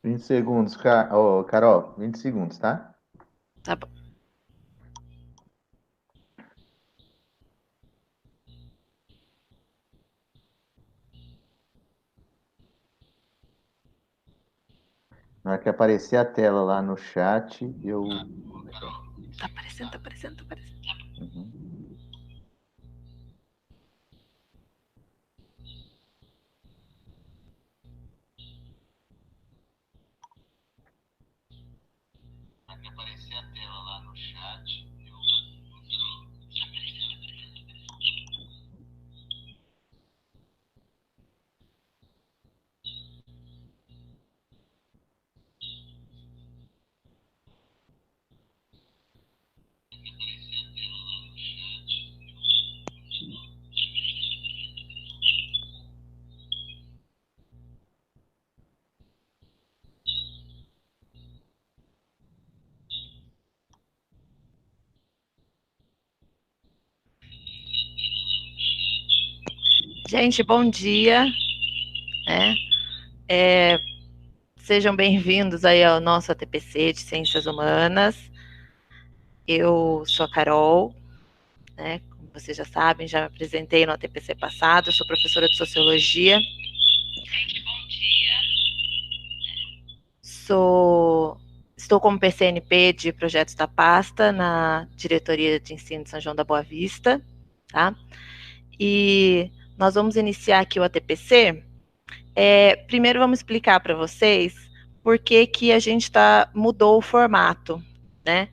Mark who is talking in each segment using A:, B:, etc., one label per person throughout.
A: 20 segundos, Carol, 20 segundos, tá?
B: Tá bom.
A: Na hora que aparecer a tela lá no chat, eu.
B: Tá aparecendo, tá aparecendo, tá aparecendo.
A: Uhum.
B: Gente, bom dia. Né? Sejam bem-vindos aí ao nosso ATPC de Ciências Humanas. Eu sou a Carol, né? Como vocês já sabem, já me apresentei no ATPC passado, eu sou professora de Sociologia. Estou como PCNP de projetos da pasta na Diretoria de Ensino de São João da Boa Vista, tá? E nós vamos iniciar aqui o ATPC. Primeiro vamos explicar para vocês por que a gente mudou o formato, né?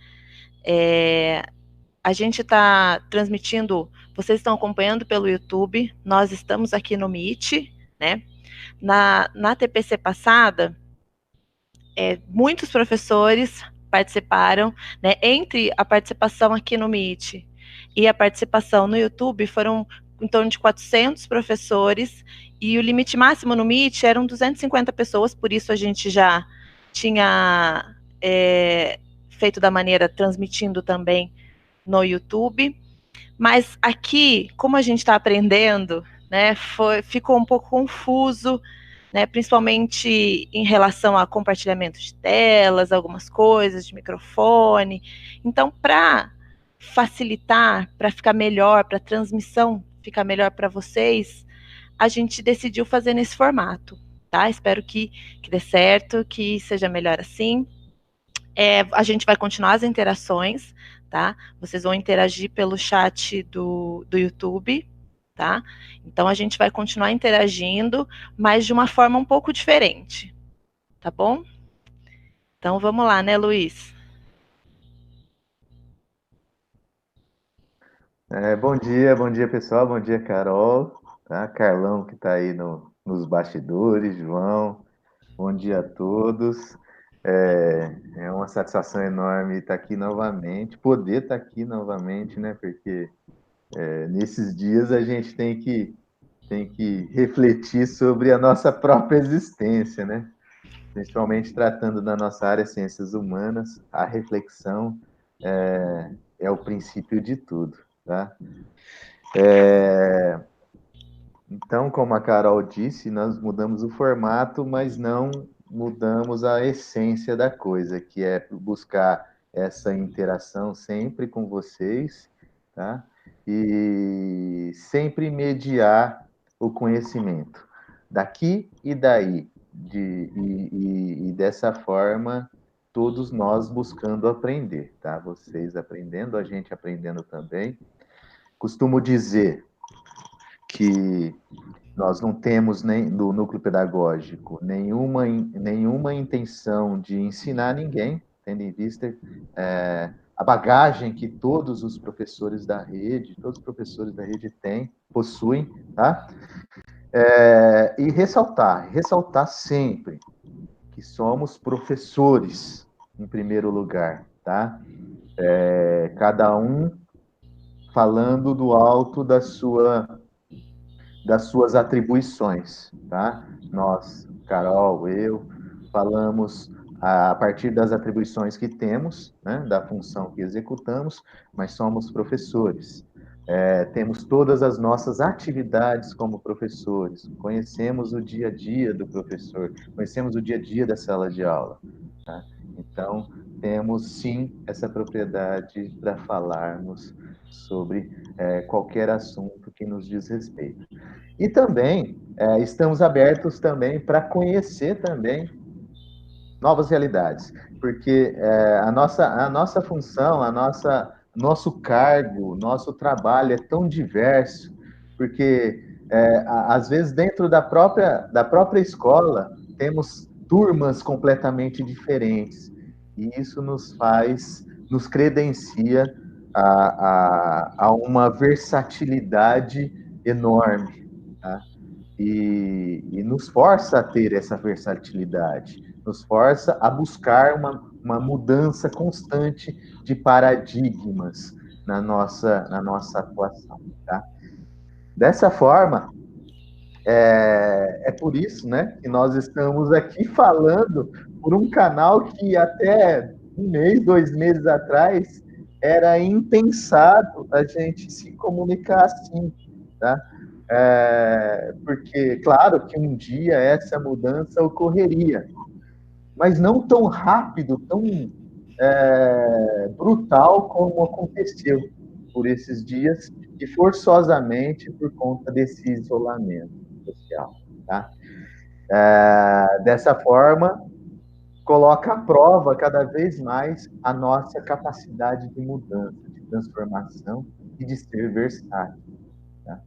B: A gente está transmitindo, vocês estão acompanhando pelo YouTube, nós estamos aqui no Meet, né? Na TPC passada, muitos professores participaram, né? Entre a participação aqui no Meet e a participação no YouTube foram em torno de 400 professores e o limite máximo no Meet eram 250 pessoas, por isso a gente já tinha feito da maneira transmitindo também no YouTube. Mas aqui, como a gente está aprendendo, né, ficou um pouco confuso, né, principalmente em relação a compartilhamento de telas, algumas coisas, de microfone. Então, para facilitar, para ficar melhor, para a transmissão ficar melhor para vocês, a gente decidiu fazer nesse formato, tá? Espero que dê certo, que seja melhor assim. A gente vai continuar as interações, tá? Vocês vão interagir pelo chat do YouTube, tá? Então a gente vai continuar interagindo, mas de uma forma um pouco diferente, tá bom? Então vamos lá, né, Luiz?
A: Bom dia pessoal, bom dia Carol, tá? Carlão que está aí nos bastidores, João, bom dia a todos. É uma satisfação enorme estar aqui novamente, poder estar aqui novamente, né? Porque nesses dias a gente tem que refletir sobre a nossa própria existência, né? Principalmente tratando da nossa área ciências humanas, a reflexão é o princípio de tudo, tá? Então, como a Carol disse, nós mudamos o formato, mas não mudamos a essência da coisa, que é buscar essa interação sempre com vocês, tá? E sempre mediar o conhecimento daqui e daí, e dessa forma todos nós buscando aprender, tá? Vocês aprendendo, a gente aprendendo também. Costumo dizer que nós não temos nem no núcleo pedagógico nenhuma intenção de ensinar ninguém, tendo em vista a bagagem que todos os professores da rede têm, possuem, tá? E ressaltar sempre que somos professores, em primeiro lugar, tá? Cada um falando do alto das suas atribuições, tá? Nós, Carol, eu, falamos a partir das atribuições que temos, né, da função que executamos, mas somos professores. Temos todas as nossas atividades como professores, conhecemos o dia a dia do professor, conhecemos o dia a dia da sala de aula. Tá? Então, temos sim essa propriedade para falarmos sobre qualquer assunto que nos diz respeito. E também estamos abertos também para conhecer também novas realidades, porque a nossa função, nosso cargo, nosso trabalho é tão diverso, porque às vezes dentro da própria escola temos turmas completamente diferentes, e isso nos credencia a uma versatilidade enorme, tá? E nos força a ter essa versatilidade, nos força a buscar uma mudança constante de paradigmas na nossa atuação. Tá? Dessa forma, é por isso, né, que nós estamos aqui falando por um canal que até 1 mês, 2 meses atrás, era impensado a gente se comunicar assim, tá? Porque, claro, que um dia essa mudança ocorreria, mas não tão rápido, tão brutal como aconteceu por esses dias e forçosamente por conta desse isolamento social. Tá? Dessa forma, coloca à prova cada vez mais a nossa capacidade de mudança, de transformação e de ser versátil. Tá?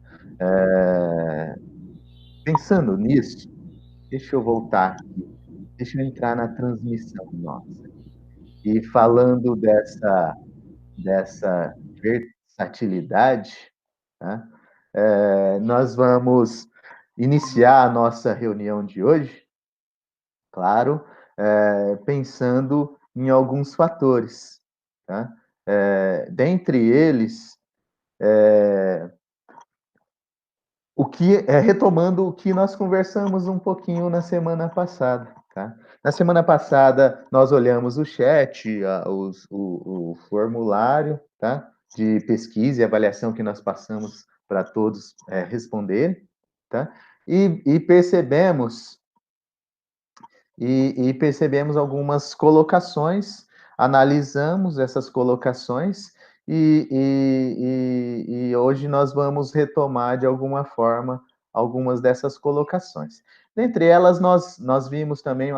A: Pensando nisso, deixa eu voltar aqui, deixa eu entrar na transmissão nossa. E falando dessa versatilidade, tá? Nós vamos iniciar a nossa reunião de hoje, claro, pensando em alguns fatores. Tá? Dentre eles, retomando o que nós conversamos um pouquinho na semana passada. Tá? Na semana passada, nós olhamos o chat, o formulário, tá? De pesquisa e avaliação que nós passamos para todos responderem, tá? E percebemos algumas colocações, analisamos essas colocações e hoje nós vamos retomar de alguma forma algumas dessas colocações. Dentre elas, nós vimos também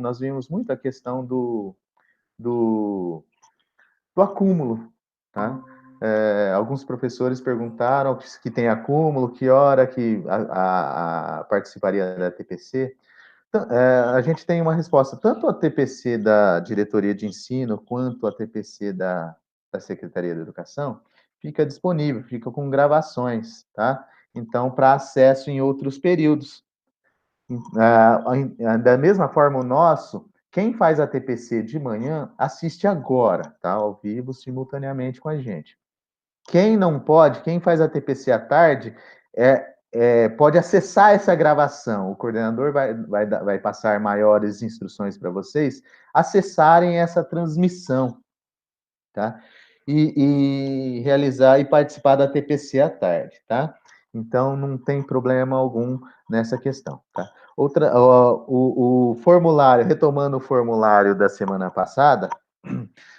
A: nós vimos muito a questão do acúmulo, tá? Alguns professores perguntaram que tem acúmulo, que hora que participaria da TPC. A gente tem uma resposta, tanto a TPC da Diretoria de Ensino, quanto a TPC da Secretaria da Educação, fica disponível, fica com gravações, tá? Então, para acesso em outros períodos. Da mesma forma, o nosso, quem faz a TPC de manhã, assiste agora, tá? Ao vivo, simultaneamente com a gente. Quem não pode, quem faz a TPC à tarde, pode acessar essa gravação. O coordenador vai passar maiores instruções para vocês acessarem essa transmissão, tá? E realizar e participar da TPC à tarde, tá? Então, não tem problema algum nessa questão, tá? O formulário, retomando o formulário da semana passada,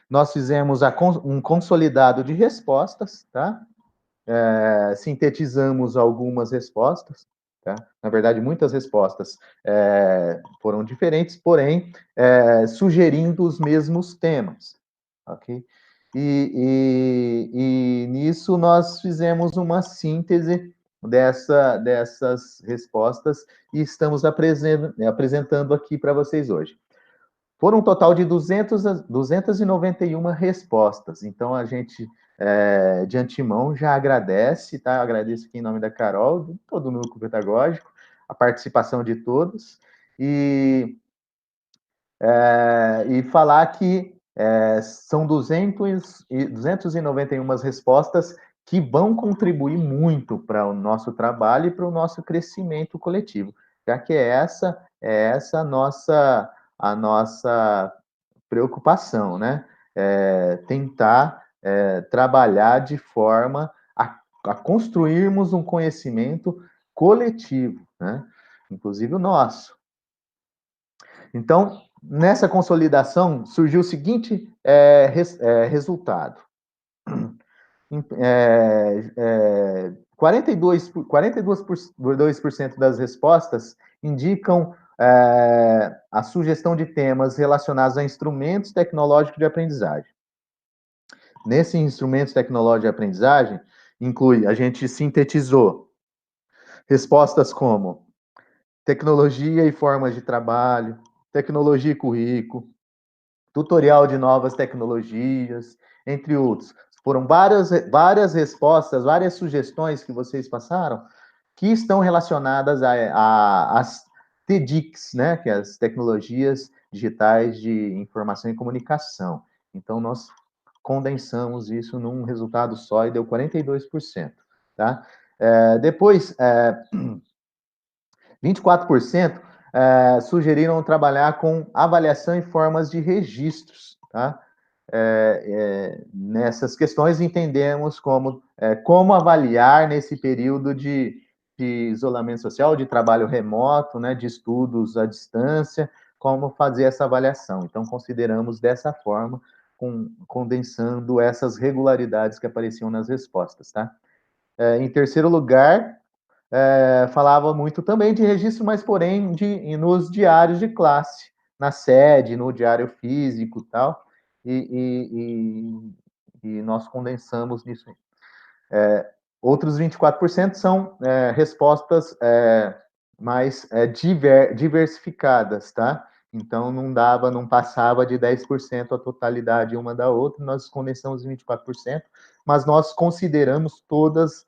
A: nós fizemos um consolidado de respostas, tá? Sintetizamos algumas respostas, tá? Na verdade, muitas respostas foram diferentes, porém, sugerindo os mesmos temas, ok? E nisso nós fizemos uma síntese dessas respostas e estamos apresentando aqui para vocês hoje. Foram um total de 291 respostas. Então, a gente, de antemão, já agradece, tá? Agradeço aqui em nome da Carol, de todo o núcleo pedagógico, a participação de todos. E falar que são 291 respostas que vão contribuir muito para o nosso trabalho e para o nosso crescimento coletivo, já que essa a nossa preocupação, né? Tentar trabalhar de forma a a construirmos um conhecimento coletivo, né? Inclusive o nosso. Então, nessa consolidação, surgiu o seguinte resultado. 42% das respostas indicam a sugestão de temas relacionados a instrumentos tecnológicos de aprendizagem. Nesses instrumentos tecnológicos de aprendizagem, inclui, a gente sintetizou respostas como tecnologia e formas de trabalho, tecnologia e currículo, tutorial de novas tecnologias, entre outros. Foram várias respostas, várias sugestões que vocês passaram que estão relacionadas às TDICs, né, que é as tecnologias digitais de informação e comunicação. Então, nós condensamos isso num resultado só e deu 42%. Tá? Depois, 24% sugeriram trabalhar com avaliação em formas de registros. Tá? Nessas questões, entendemos como avaliar nesse período de isolamento social, de trabalho remoto, né, de estudos à distância, como fazer essa avaliação. Então, consideramos dessa forma, condensando essas regularidades que apareciam nas respostas. Tá? Em terceiro lugar, falava muito também de registro, mas porém nos diários de classe, na sede, no diário físico e tal, e nós condensamos nisso. Outros 24% são respostas mais diversificadas, tá? Então, não passava de 10% a totalidade uma da outra, nós condensamos 24%, mas nós consideramos todas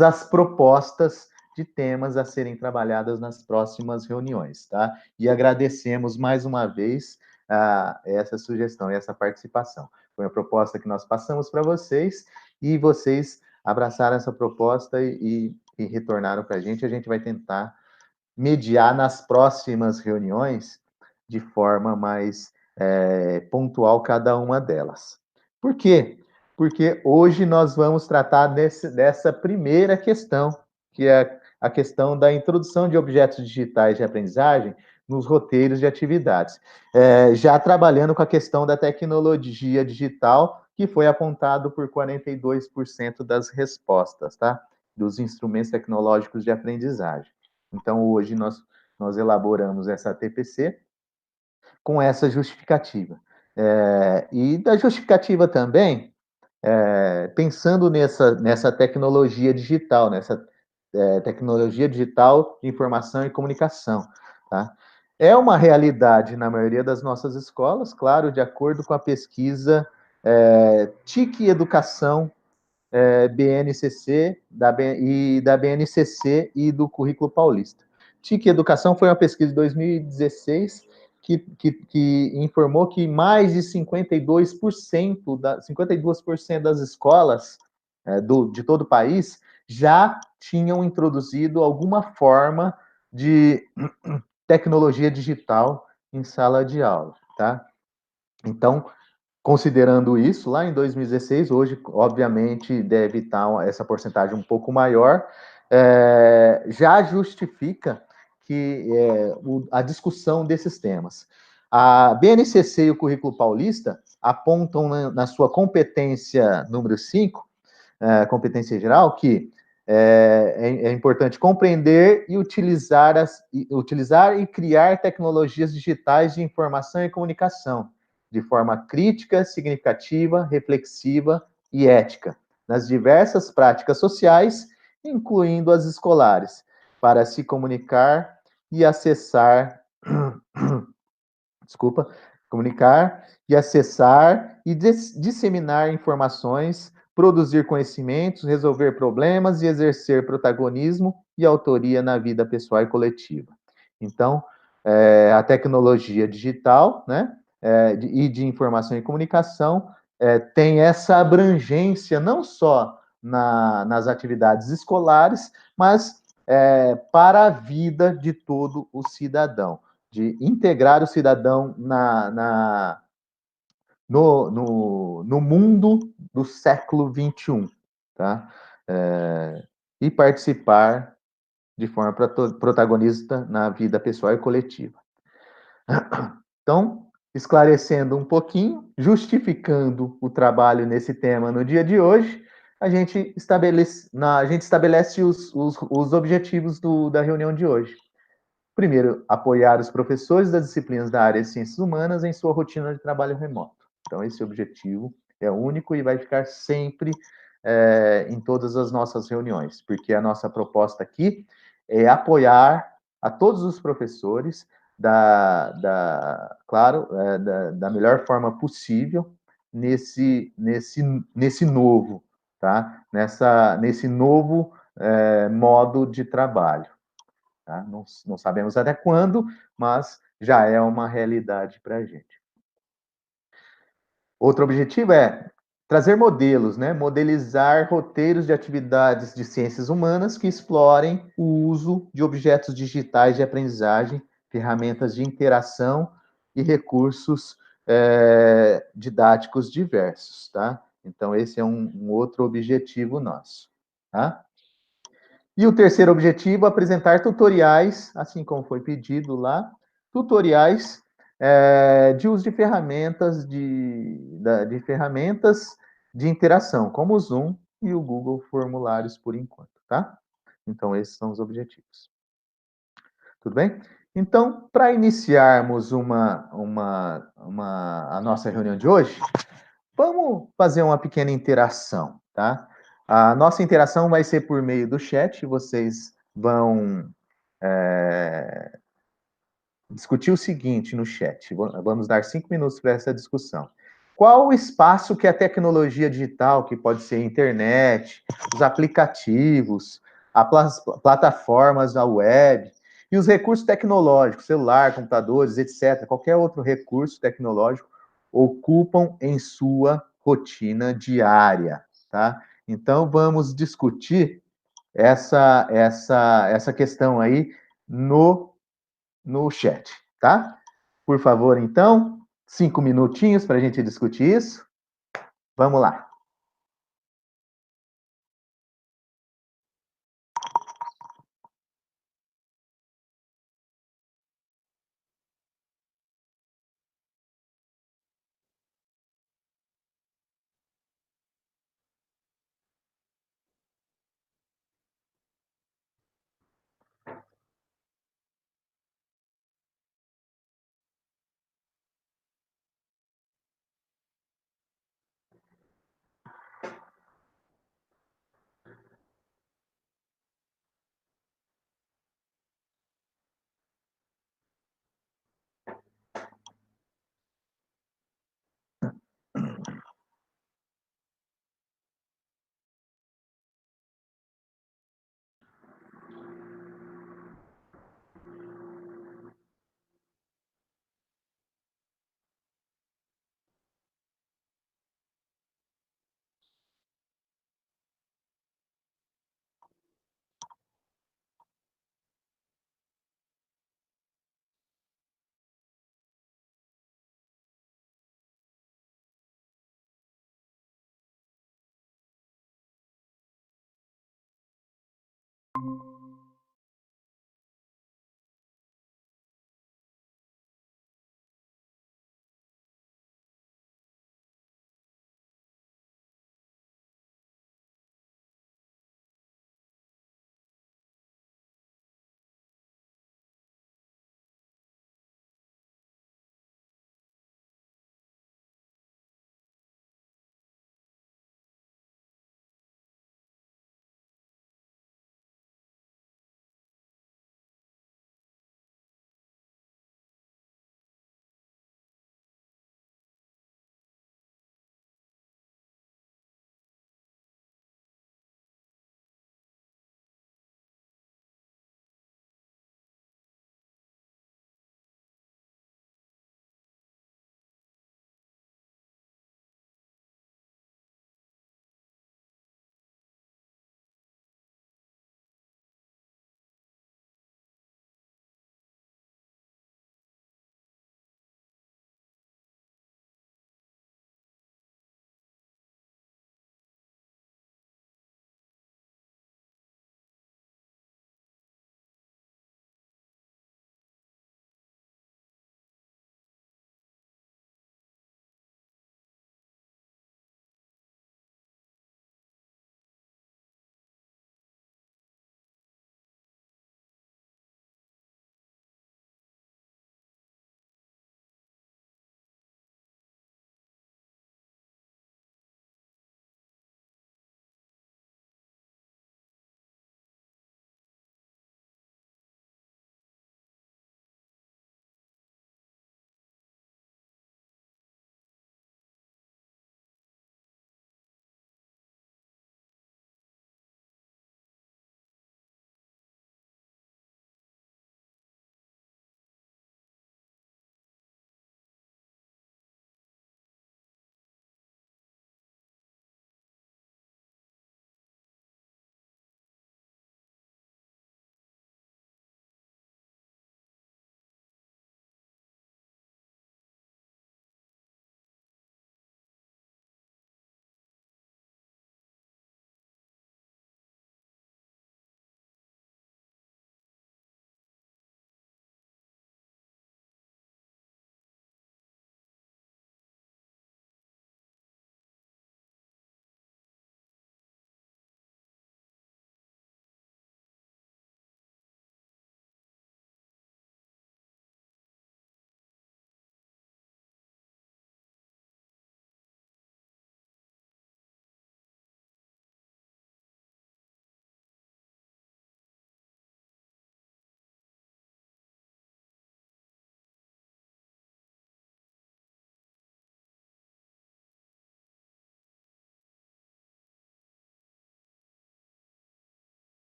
A: as propostas de temas a serem trabalhadas nas próximas reuniões, tá? E agradecemos mais uma vez essa sugestão e essa participação. Foi uma proposta que nós passamos para vocês e vocês abraçaram essa proposta e retornaram para a gente vai tentar mediar nas próximas reuniões de forma mais pontual cada uma delas. Por quê? Porque hoje nós vamos tratar dessa primeira questão, que é a questão da introdução de objetos digitais de aprendizagem nos roteiros de atividades. Já trabalhando com a questão da tecnologia digital, que foi apontado por 42% das respostas, tá? Dos instrumentos tecnológicos de aprendizagem. Então, hoje nós elaboramos essa TPC com essa justificativa. E da justificativa também, pensando nessa tecnologia digital, nessa tecnologia digital de informação e comunicação. Tá? É uma realidade na maioria das nossas escolas, claro, de acordo com a pesquisa TIC Educação BNCC e da BNCC e do Currículo Paulista. TIC Educação foi uma pesquisa de 2016 que informou que mais de 52% das escolas de todo o país já tinham introduzido alguma forma de tecnologia digital em sala de aula, tá? Então, considerando isso, lá em 2016, hoje, obviamente, deve estar essa porcentagem um pouco maior, já justifica a discussão desses temas. A BNCC e o Currículo Paulista apontam na sua competência número 5, competência geral, que é importante compreender e utilizar e criar tecnologias digitais de informação e comunicação, de forma crítica, significativa, reflexiva e ética, nas diversas práticas sociais, incluindo as escolares, para se comunicar e acessar, comunicar e acessar e disseminar informações, produzir conhecimentos, resolver problemas e exercer protagonismo e autoria na vida pessoal e coletiva. Então, a tecnologia digital, né, e de informação e comunicação tem essa abrangência não só nas atividades escolares, mas para a vida de todo o cidadão, de integrar o cidadão no mundo do século XXI, tá? E participar de forma protagonista na vida pessoal e coletiva. Então, esclarecendo um pouquinho, justificando o trabalho nesse tema no dia de hoje, a gente estabelece os objetivos da reunião de hoje. Primeiro, apoiar os professores das disciplinas da área de ciências humanas em sua rotina de trabalho remoto. Então, esse objetivo é único e vai ficar sempre em todas as nossas reuniões, porque a nossa proposta aqui é apoiar a todos os professores claro, da melhor forma possível nesse novo, tá? Nesse novo modo de trabalho. Tá? Não sabemos até quando, mas já é uma realidade para a gente. Outro objetivo é trazer modelos, né? Modelizar roteiros de atividades de ciências humanas que explorem o uso de objetos digitais de aprendizagem, ferramentas de interação e recursos didáticos diversos, tá? Então, esse é um outro objetivo nosso, tá? E o terceiro objetivo, apresentar tutoriais, assim como foi pedido lá, tutoriais de uso de ferramentas de interação, como o Zoom e o Google Formulários, por enquanto, tá? Então, esses são os objetivos. Tudo bem? Então, para iniciarmos a nossa reunião de hoje, vamos fazer uma pequena interação, tá? A nossa interação vai ser por meio do chat, vocês vão discutir o seguinte no chat. Vamos dar 5 minutos para essa discussão. Qual o espaço que a tecnologia digital, que pode ser a internet, os aplicativos, as plataformas da web e os recursos tecnológicos, celular, computadores, etc., qualquer outro recurso tecnológico, ocupam em sua rotina diária, tá? Então, vamos discutir essa questão aí no chat, tá? Por favor, então, 5 minutinhos para a gente discutir isso. Vamos lá.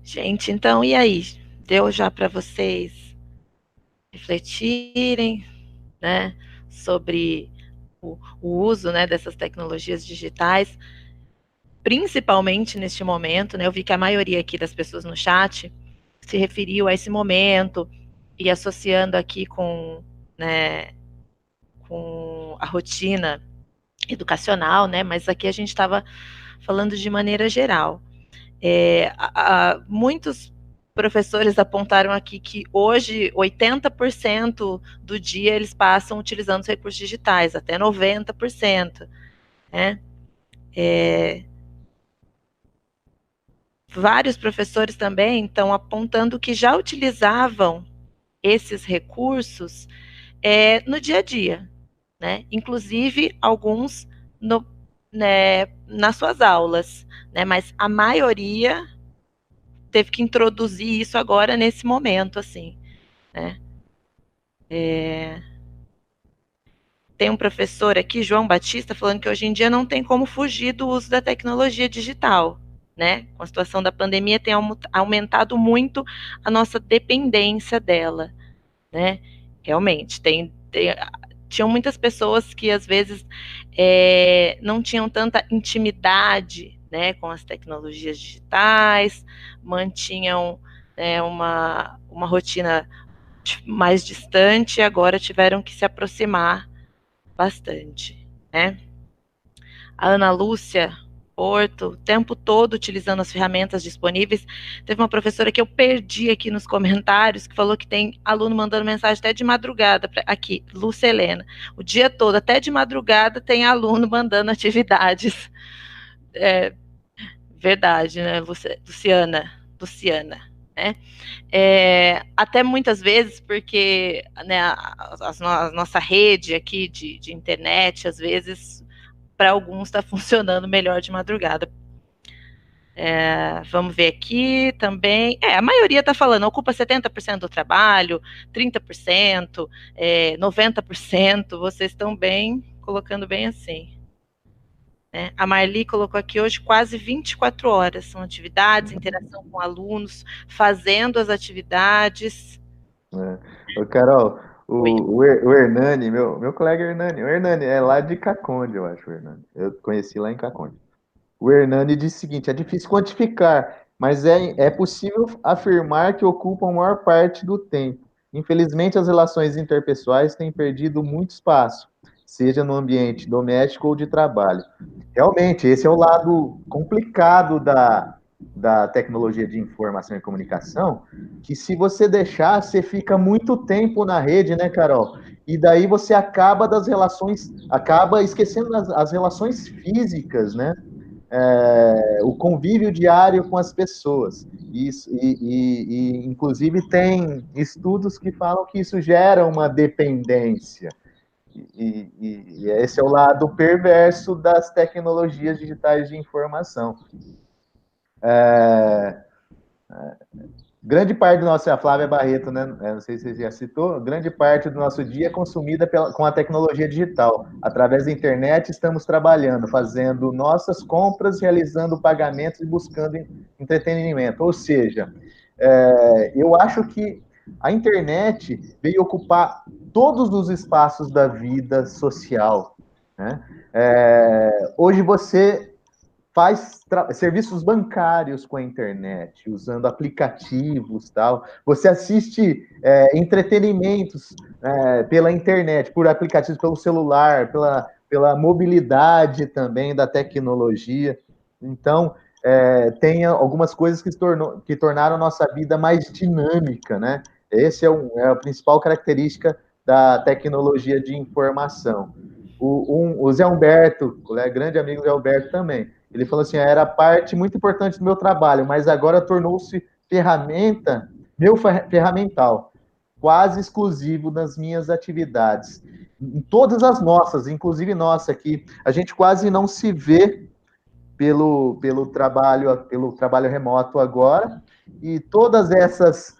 B: Gente, então, e aí? Deu já para vocês refletirem, né, sobre o uso, né, dessas tecnologias digitais, principalmente neste momento, né? Eu vi que a maioria aqui das pessoas no chat se referiu a esse momento e associando aqui com, né, com a rotina educacional, né? Mas aqui a gente estava falando de maneira geral. Muitos professores apontaram aqui que hoje 80% do dia eles passam utilizando os recursos digitais, até 90%, né? Vários professores também estão apontando que já utilizavam esses recursos no dia a dia, né? Inclusive alguns nas suas aulas, né? Mas a maioria teve que introduzir isso agora nesse momento, assim, né? Tem um professor aqui, João Batista, falando que hoje em dia não tem como fugir do uso da tecnologia digital, né? Com a situação da pandemia tem aumentado muito a nossa dependência dela, né? Realmente, tinham muitas pessoas que às vezes não tinham tanta intimidade, né, com as tecnologias digitais, mantinham uma rotina mais distante e agora tiveram que se aproximar bastante, né? A Ana Lúcia Porto, o tempo todo utilizando as ferramentas disponíveis. Teve uma professora que eu perdi aqui nos comentários, que falou que tem aluno mandando mensagem até de madrugada, aqui, Lúcia Helena, o dia todo, até de madrugada tem aluno mandando atividades. Verdade, né, Luciana, né? Até muitas vezes, porque, né, a nossa rede aqui de internet, às vezes, para alguns está funcionando melhor de madrugada. Vamos ver aqui também. A maioria está falando, ocupa 70% do trabalho, 30%, 90%. Vocês estão bem, colocando bem assim. Né? A Marli colocou aqui hoje quase 24 horas. São atividades, interação com alunos, fazendo as atividades.
A: Ô, Carol, o Hernani, meu colega Hernani, o Hernani é lá de Caconde, eu acho, o Hernani. Eu conheci lá em Caconde. O Hernani disse o seguinte: é difícil quantificar, mas é possível afirmar que ocupam a maior parte do tempo. Infelizmente, as relações interpessoais têm perdido muito espaço, seja no ambiente doméstico ou de trabalho. Realmente, esse é o lado complicado da tecnologia de informação e comunicação, que se você deixar, você fica muito tempo na rede, né, Carol? E daí você acaba esquecendo as relações físicas, né? O convívio diário com as pessoas. Inclusive, tem estudos que falam que isso gera uma dependência. E esse é o lado perverso das tecnologias digitais de informação. Grande parte do nosso, a Flávia Barreto, né? Não sei se você já citou, grande parte do nosso dia é consumida com a tecnologia digital. Através da internet, estamos trabalhando, fazendo nossas compras, realizando pagamentos e buscando entretenimento. Ou seja, eu acho que a internet veio ocupar todos os espaços da vida social, né? Hoje você faz serviços bancários com a internet, usando aplicativos, tal. Você assiste entretenimentos pela internet, por aplicativos, pelo celular, pela mobilidade também da tecnologia. Então, tem algumas coisas que tornaram a nossa vida mais dinâmica, né? Essa é a principal característica da tecnologia de informação. O Zé Humberto, grande amigo Zé Humberto também, ele falou assim, era parte muito importante do meu trabalho, mas agora tornou-se ferramental, quase exclusivo nas minhas atividades. Em todas as nossas, inclusive nossa aqui, a gente quase não se vê pelo trabalho remoto agora, e todas essas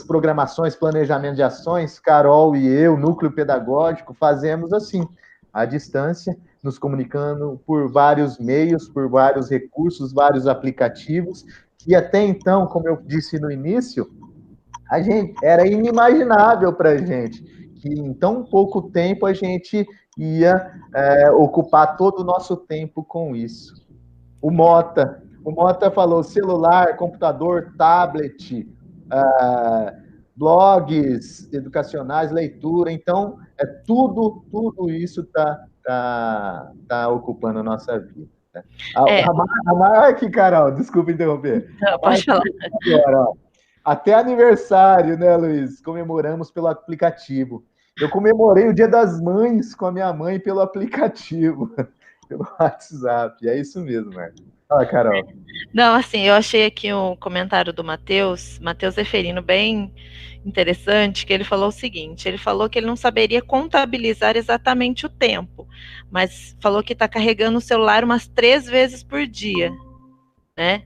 A: programações, planejamento de ações, Carol e eu, núcleo pedagógico, fazemos assim, à distância, nos comunicando por vários meios, por vários recursos, vários aplicativos, que até então, como eu disse no início, a gente era inimaginável para a gente que em tão pouco tempo a gente ia ocupar todo o nosso tempo com isso. O Mota falou celular, computador, tablet, blogs educacionais, leitura. Então, tudo isso está ocupando a nossa vida. A Mark, Carol, desculpa interromper.
B: Não, pode falar.
A: Agora, ó, até aniversário, né, Luiz? Comemoramos pelo aplicativo. Eu comemorei o Dia das Mães com a minha mãe pelo aplicativo, pelo WhatsApp. É isso mesmo, Marcos. Fala, Carol.
B: Não, assim, eu achei aqui um comentário do Matheus Zeferino, bem interessante, que ele falou o seguinte, ele falou que ele não saberia contabilizar exatamente o tempo, mas falou que está carregando o celular umas 3 vezes por dia, né?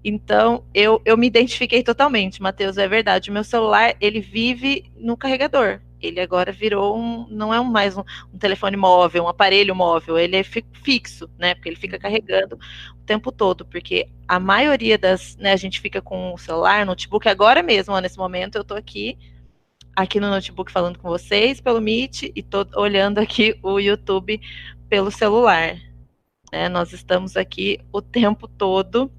B: Então, eu me identifiquei totalmente, Matheus, é verdade, o meu celular, ele vive no carregador, ele agora virou não é mais um telefone móvel, um aparelho móvel, ele é fixo, né, porque ele fica carregando o tempo todo, porque a maioria né, a gente fica com o celular, notebook, agora mesmo, nesse momento, eu tô aqui no notebook falando com vocês pelo Meet e tô olhando aqui o YouTube pelo celular, né, nós estamos aqui o tempo todo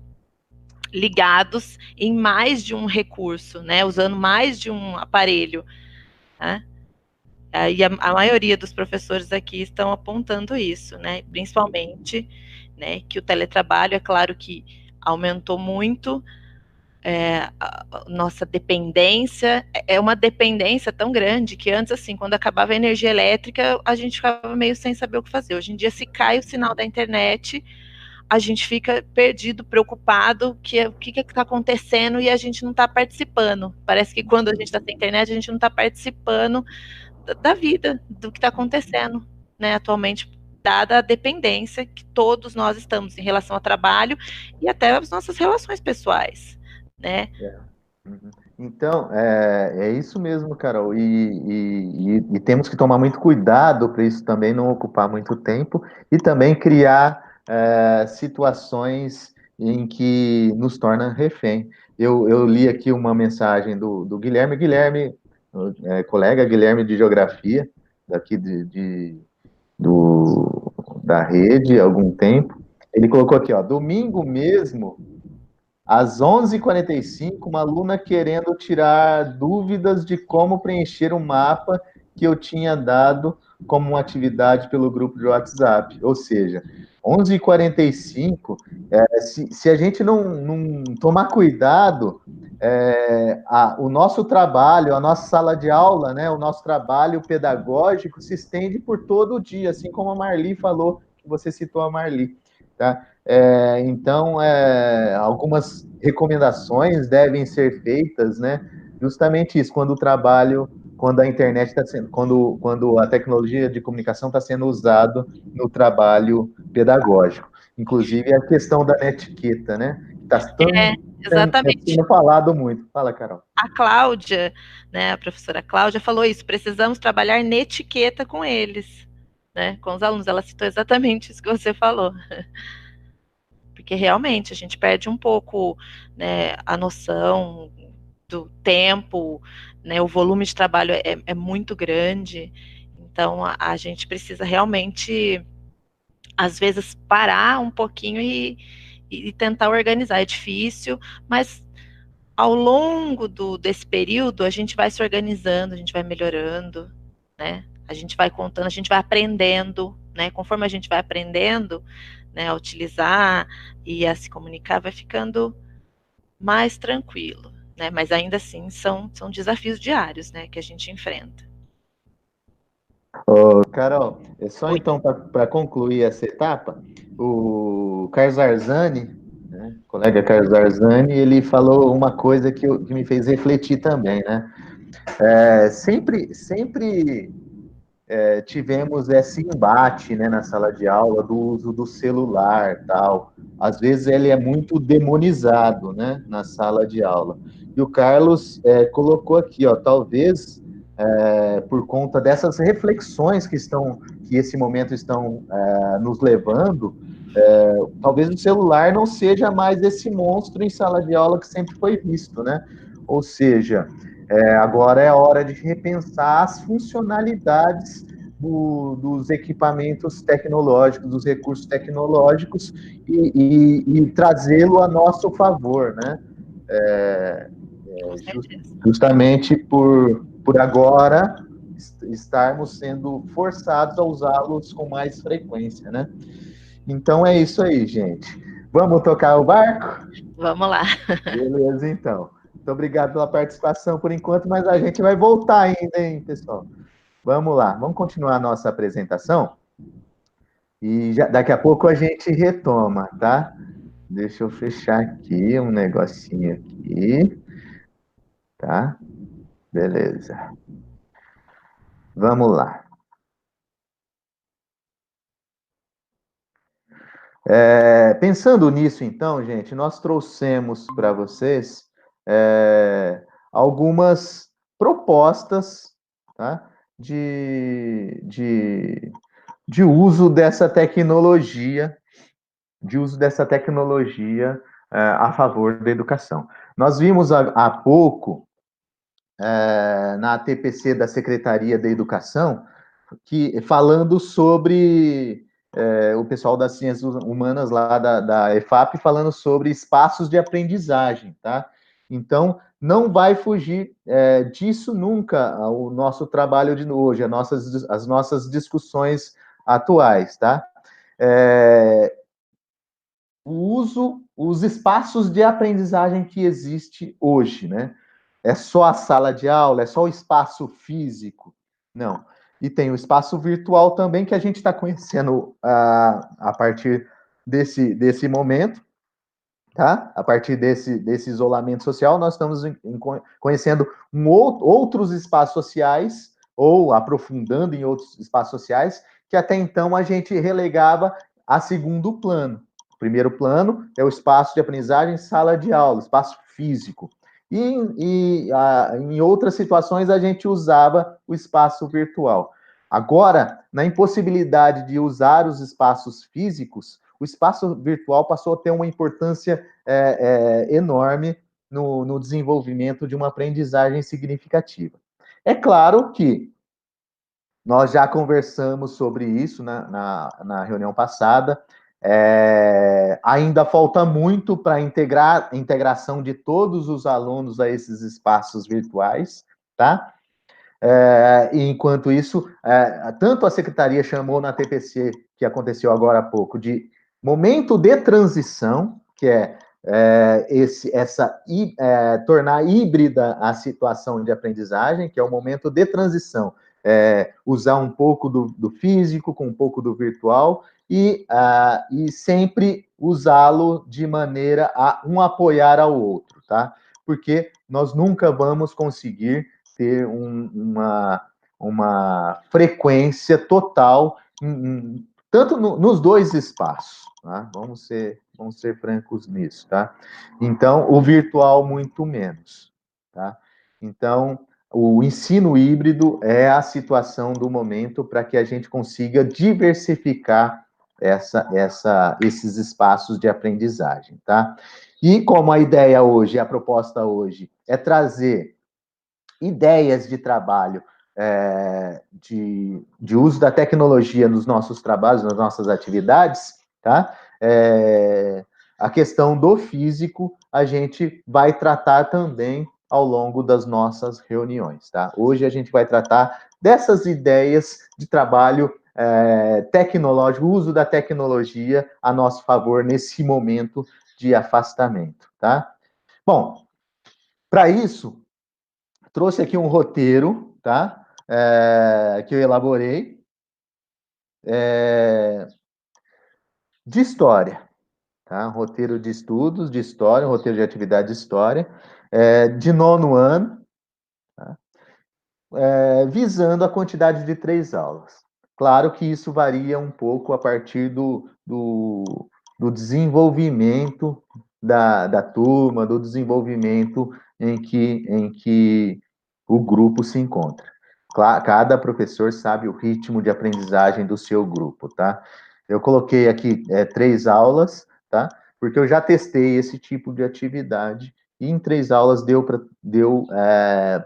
B: ligados em mais de um recurso, né, usando mais de um aparelho, né? E a maioria dos professores aqui estão apontando isso, né, principalmente, né, que o teletrabalho, é claro que aumentou muito a nossa dependência, é uma dependência tão grande que antes, assim, quando acabava a energia elétrica, a gente ficava meio sem saber o que fazer. Hoje em dia, se cai o sinal da internet, a gente fica perdido, preocupado, o que está acontecendo e a gente não está participando. Parece que quando a gente está sem internet, a gente não está participando da vida, do que está acontecendo, né, atualmente, dada a dependência que todos nós estamos em relação ao trabalho e até as nossas relações pessoais, né?
A: Então, é isso mesmo, Carol, e temos que tomar muito cuidado para isso também não ocupar muito tempo e também criar situações em que nos torna refém. Eu li aqui uma mensagem do Guilherme, colega Guilherme de Geografia, daqui da rede há algum tempo. Ele colocou aqui, ó, domingo mesmo, às 11h45, uma aluna querendo tirar dúvidas de como preencher um mapa que eu tinha dado como uma atividade pelo grupo de WhatsApp. Ou seja, 11h45, se a gente não tomar cuidado, o nosso trabalho, a nossa sala de aula, né, o nosso trabalho pedagógico se estende por todo o dia, assim como a Marli falou, que você citou a Marli, tá? Então, algumas recomendações devem ser feitas, né? Justamente isso, quando a internet está sendo, quando a tecnologia de comunicação está sendo usado no trabalho pedagógico. Inclusive a questão da netiqueta, né? Está sendo falado muito. Fala, Carol.
B: A Cláudia, né, a professora Cláudia falou isso, precisamos trabalhar netiqueta com eles, né, com os alunos. Ela citou exatamente isso que você falou. Porque realmente a gente perde um pouco, né, a noção do tempo, né, o volume de trabalho é muito grande, então a gente precisa realmente, às vezes, parar um pouquinho e tentar organizar. É difícil, mas ao longo desse período a gente vai se organizando, a gente vai melhorando, né, a gente vai contando, a gente vai aprendendo, né, conforme a gente vai aprendendo, né, a utilizar e a se comunicar, vai ficando mais tranquilo, né, mas ainda assim são desafios diários, né, que a gente enfrenta.
A: Carol, só então para concluir essa etapa, o Carlos Arzani, né, o colega Carlos Arzani, ele falou uma coisa que me fez refletir também, né? Sempre tivemos esse embate, né, na sala de aula do uso do celular, tal. Às vezes ele é muito demonizado, né, na sala de aula. E o Carlos colocou aqui, ó, talvez por conta dessas reflexões que esse momento estão nos levando, Talvez o celular não seja mais esse monstro em sala de aula que sempre foi visto, né? Ou seja, agora é a hora de repensar as funcionalidades dos equipamentos tecnológicos, dos recursos tecnológicos e trazê-lo a nosso favor, né? Justamente por agora estarmos sendo forçados a usá-los com mais frequência, né? Então é isso aí, gente. Vamos tocar o barco?
B: Vamos lá.
A: Beleza, então. Muito obrigado pela participação por enquanto, mas a gente vai voltar ainda, hein, pessoal? Vamos lá, vamos continuar a nossa apresentação e daqui a pouco a gente retoma, tá? Deixa eu fechar aqui um negocinho aqui, tá? Beleza. Vamos lá. Pensando nisso, então, gente, nós trouxemos para vocês algumas propostas, tá, de uso dessa tecnologia, a favor da educação. Nós vimos há pouco, na TPC da Secretaria da Educação, falando sobre o pessoal das ciências humanas lá da EFAP falando sobre espaços de aprendizagem, tá? Então, não vai fugir disso nunca o nosso trabalho de hoje, as nossas discussões atuais, tá? Os espaços de aprendizagem que existe hoje, né? É só a sala de aula, é só o espaço físico? Não. E tem o espaço virtual também, que a gente está conhecendo a partir desse momento, tá? A partir desse isolamento social, nós estamos conhecendo outros espaços sociais, ou aprofundando em outros espaços sociais, que até então a gente relegava a segundo plano. O primeiro plano é o espaço de aprendizagem, sala de aula, espaço físico. Em outras situações, a gente usava o espaço virtual. Agora, na impossibilidade de usar os espaços físicos, o espaço virtual passou a ter uma importância enorme no desenvolvimento de uma aprendizagem significativa. É claro que nós já conversamos sobre isso na reunião passada. Ainda falta muito para a integração de todos os alunos a esses espaços virtuais, tá? Enquanto isso, tanto a secretaria chamou na TPC, que aconteceu agora há pouco, de momento de transição, que tornar híbrida a situação de aprendizagem, que é o momento de transição, usar um pouco do físico com um pouco do virtual e sempre usá-lo de maneira a um apoiar ao outro, tá? Porque nós nunca vamos conseguir ter uma frequência total, tanto nos dois espaços, tá? Vamos ser francos nisso, tá? Então, o virtual muito menos, tá? Então, o ensino híbrido é a situação do momento para que a gente consiga diversificar esses espaços de aprendizagem, tá? E como a ideia hoje, a proposta hoje, é trazer ideias de trabalho, de uso da tecnologia nos nossos trabalhos, nas nossas atividades, tá? A questão do físico, a gente vai tratar também ao longo das nossas reuniões, tá? Hoje a gente vai tratar dessas ideias de trabalho tecnológico, uso da tecnologia a nosso favor nesse momento de afastamento, tá? Bom, para isso, trouxe aqui um roteiro, tá? Que eu elaborei de história, tá? Um roteiro de estudos de história, um roteiro de atividade de história, de 9º ano, tá? Visando a quantidade de 3 aulas. Claro que isso varia um pouco a partir do desenvolvimento da turma, do desenvolvimento em que o grupo se encontra. Cada professor sabe o ritmo de aprendizagem do seu grupo, tá? Eu coloquei aqui 3 aulas, tá? Porque eu já testei esse tipo de atividade e em 3 aulas deu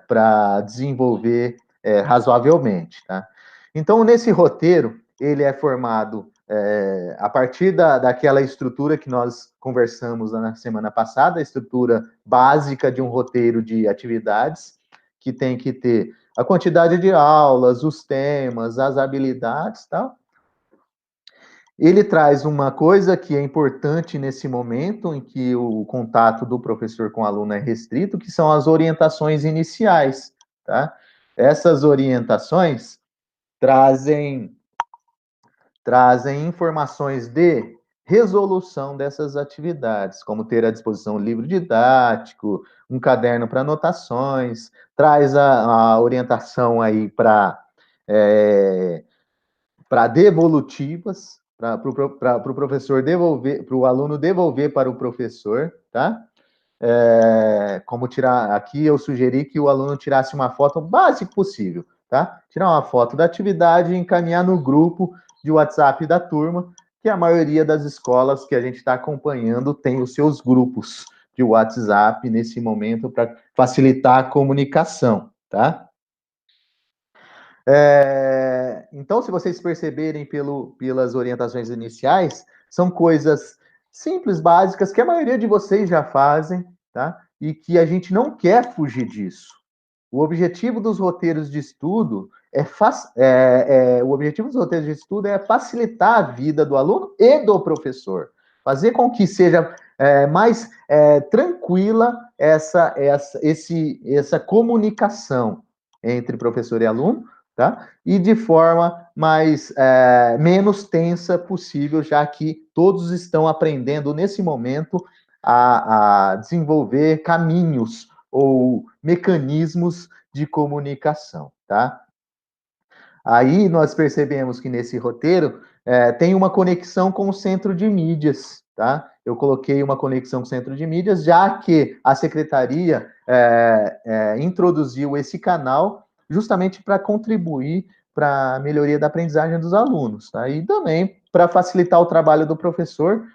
A: para desenvolver razoavelmente, tá? Então, nesse roteiro, ele é formado a partir daquela estrutura que nós conversamos na semana passada, a estrutura básica de um roteiro de atividades, que tem que ter a quantidade de aulas, os temas, as habilidades, tá? Ele traz uma coisa que é importante nesse momento em que o contato do professor com o aluno é restrito, que são as orientações iniciais, tá? Essas orientações trazem informações de resolução dessas atividades, como ter à disposição um livro didático, um caderno para anotações, traz a orientação aí para devolutivas, para o professor devolver, para o aluno devolver para o professor, tá? Como tirar, aqui eu sugeri que o aluno tirasse uma foto o básico possível, tá? Tirar uma foto da atividade e encaminhar no grupo de WhatsApp da turma, que a maioria das escolas que a gente está acompanhando tem os seus grupos de WhatsApp nesse momento para facilitar a comunicação, tá? Então, se vocês perceberem pelas orientações iniciais, são coisas simples, básicas, que a maioria de vocês já fazem, tá? E que a gente não quer fugir disso. O objetivo dos roteiros de estudo é facilitar a vida do aluno e do professor, fazer com que seja mais tranquila essa comunicação entre professor e aluno, tá? E de forma menos tensa possível, já que todos estão aprendendo nesse momento a desenvolver caminhos ou mecanismos de comunicação, tá? Aí nós percebemos que nesse roteiro tem uma conexão com o centro de mídias, tá? Eu coloquei uma conexão com o centro de mídias, já que a secretaria introduziu esse canal justamente para contribuir para a melhoria da aprendizagem dos alunos, tá? E também para facilitar o trabalho do professor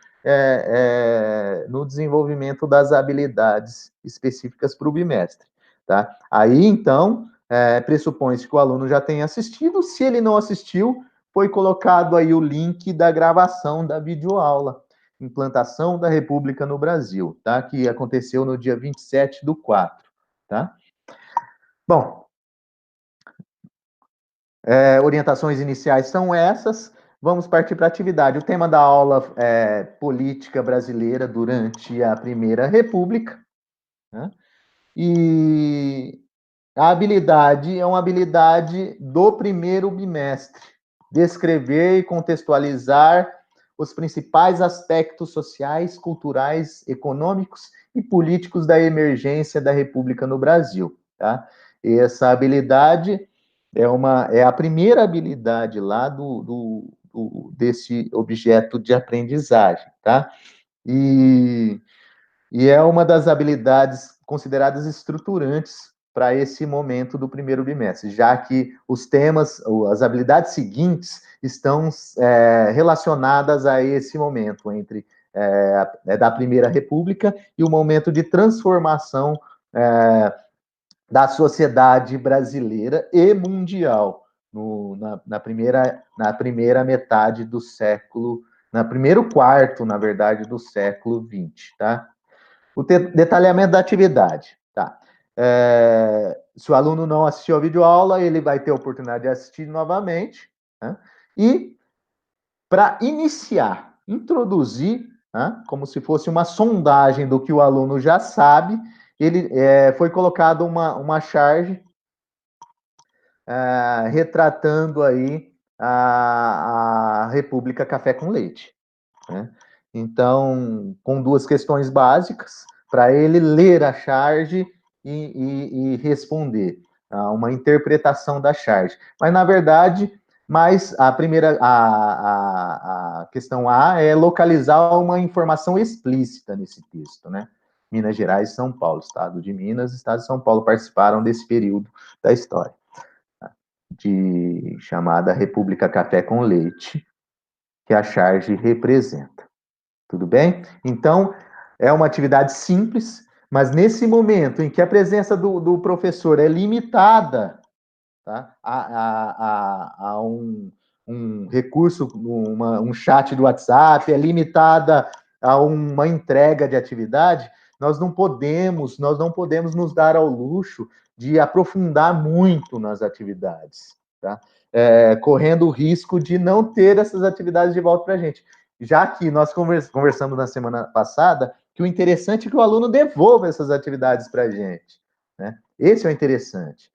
A: no desenvolvimento das habilidades específicas para o bimestre, tá? Aí, então, pressupõe-se que o aluno já tenha assistido. Se ele não assistiu, foi colocado aí o link da gravação da videoaula, Implantação da República no Brasil, tá? Que aconteceu no dia 27/4, tá? Bom, orientações iniciais são essas. Vamos partir para a atividade. O tema da aula é Política Brasileira durante a Primeira República, né? E a habilidade é uma habilidade do primeiro bimestre. Descrever e contextualizar os principais aspectos sociais, culturais, econômicos e políticos da emergência da República no Brasil, tá? E essa habilidade é a primeira habilidade lá desse objeto de aprendizagem, tá? E é uma das habilidades consideradas estruturantes para esse momento do primeiro bimestre, já que os temas, as habilidades seguintes estão relacionadas a esse momento, entre da Primeira República e o momento de transformação da sociedade brasileira e mundial, na primeira metade do século, na primeiro quarto, na verdade, do século XX, tá? O detalhamento da atividade, tá? Se o aluno não assistiu a videoaula, ele vai ter a oportunidade de assistir novamente, né? E para iniciar, introduzir, né, como se fosse uma sondagem do que o aluno já sabe, ele foi colocado uma charge retratando aí a República Café com Leite, né? Então, com 2 questões básicas, para ele ler a charge e responder uma interpretação da charge. Mas, na verdade, a questão A é localizar uma informação explícita nesse texto, né? Minas Gerais e São Paulo, Estado de Minas e Estado de São Paulo participaram desse período da história, chamada República Café com Leite. que a charge representa. Tudo bem? Então, é uma atividade simples, mas nesse momento em que a presença do professor é limitada, tá, a um recurso, um chat do WhatsApp, é limitada a uma entrega de atividade, nós não podemos nos dar ao luxo de aprofundar muito nas atividades, tá? Correndo o risco de não ter essas atividades de volta para a gente. Já que nós conversamos na semana passada, que o interessante é que o aluno devolva essas atividades para a gente, né? Esse é o interessante,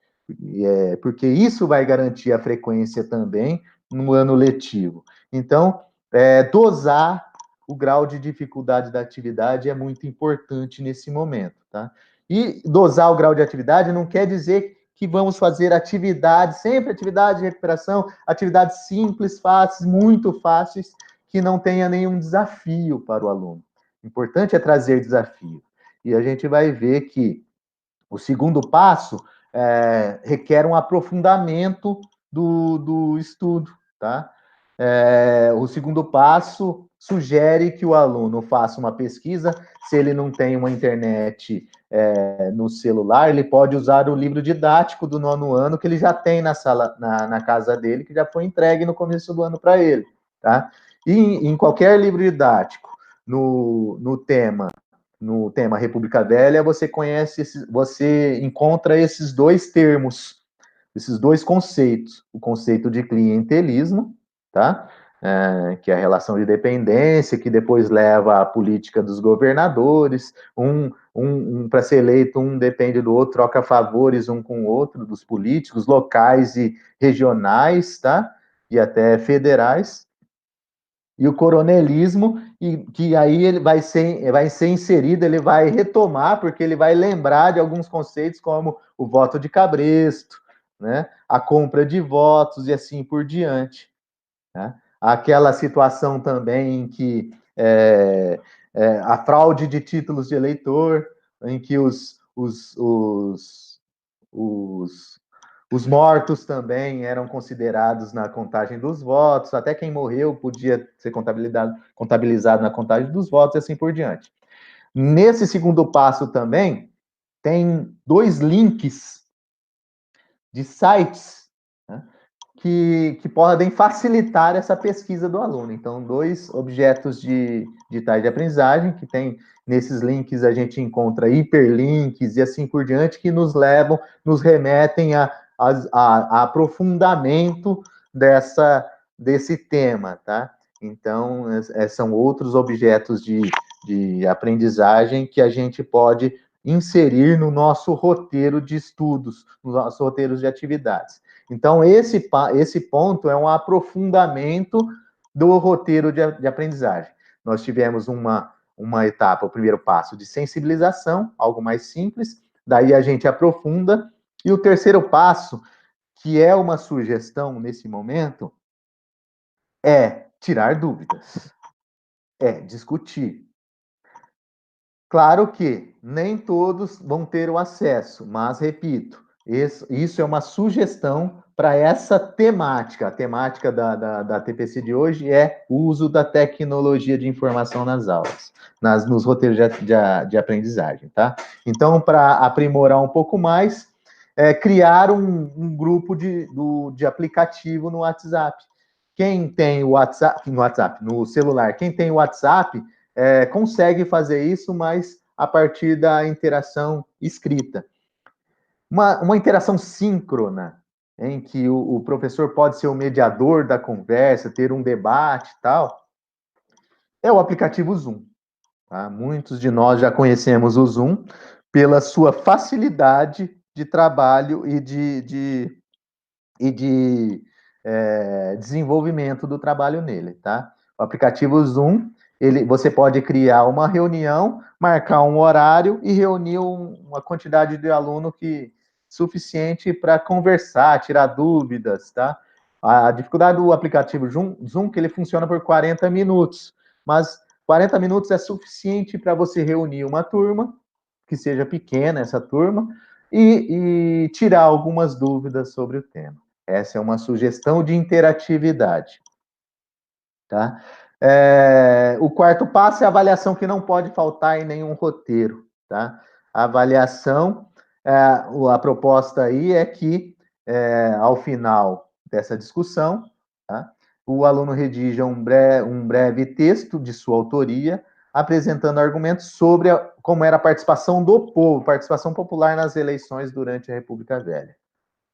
A: porque isso vai garantir a frequência também no ano letivo. Então, dosar o grau de dificuldade da atividade é muito importante nesse momento, tá? E dosar o grau de atividade não quer dizer que vamos fazer atividades, sempre atividade de recuperação, atividades simples, fáceis, muito fáceis, que não tenha nenhum desafio para o aluno. O importante é trazer desafio. E a gente vai ver que o segundo passo requer um aprofundamento do estudo, tá? O segundo passo sugere que o aluno faça uma pesquisa. Se ele não tem uma internet no celular, ele pode usar o livro didático do 9º ano, que ele já tem na sala, na casa dele, que já foi entregue no começo do ano para ele, tá? E em qualquer livro didático, no tema República Velha, você encontra esses dois termos, esses dois conceitos: o conceito de clientelismo, tá? Que é a relação de dependência, que depois leva à política dos governadores, para ser eleito, um depende do outro, troca favores um com o outro, dos políticos locais e regionais, tá? E até federais. E o coronelismo, que aí ele vai ser inserido, ele vai retomar, porque ele vai lembrar de alguns conceitos como o voto de cabresto, né? A compra de votos e assim por diante, né? Aquela situação também em que a fraude de títulos de eleitor, em que os mortos também eram considerados na contagem dos votos, até quem morreu podia ser contabilizado na contagem dos votos e assim por diante. Nesse segundo passo também, tem 2 links de sites, né, que podem facilitar essa pesquisa do aluno. Então, 2 objetos digitais de aprendizagem, que tem nesses links a gente encontra hiperlinks e assim por diante, que nos remetem a aprofundamento desse tema, tá? Então, são outros objetos de aprendizagem que a gente pode inserir no nosso roteiro de estudos, nos nossos roteiros de atividades. Então, esse ponto é um aprofundamento do roteiro de aprendizagem. Nós tivemos uma etapa, o primeiro passo de sensibilização, algo mais simples, daí a gente aprofunda. E o terceiro passo, que é uma sugestão nesse momento, é tirar dúvidas, é discutir. Claro que nem todos vão ter o acesso, mas, repito, isso é uma sugestão para essa temática. A temática da TPC de hoje é o uso da tecnologia de informação nas aulas, nos roteiros de aprendizagem, tá? Então, para aprimorar um pouco mais, criar um grupo de aplicativo no WhatsApp. Quem tem o WhatsApp, no celular, quem tem o WhatsApp, consegue fazer isso, mas a partir da interação escrita. Uma interação síncrona, em que o professor pode ser o mediador da conversa, ter um debate e tal, é o aplicativo Zoom. Tá? Muitos de nós já conhecemos o Zoom pela sua facilidade de trabalho e de desenvolvimento do trabalho nele, tá? O aplicativo Zoom, você pode criar uma reunião, marcar um horário e reunir uma quantidade de aluno suficiente para conversar, tirar dúvidas, tá? A dificuldade do aplicativo Zoom que ele funciona por 40 minutos, mas 40 minutos é suficiente para você reunir uma turma, que seja pequena essa turma, e tirar algumas dúvidas sobre o tema. Essa é uma sugestão de interatividade. tá? O quarto passo é a avaliação que não pode faltar em nenhum roteiro, tá? A avaliação, a proposta aí é que, ao final dessa discussão, tá? O aluno redija um breve texto de sua autoria, apresentando argumentos sobre como era a participação do povo, participação popular nas eleições durante a República Velha.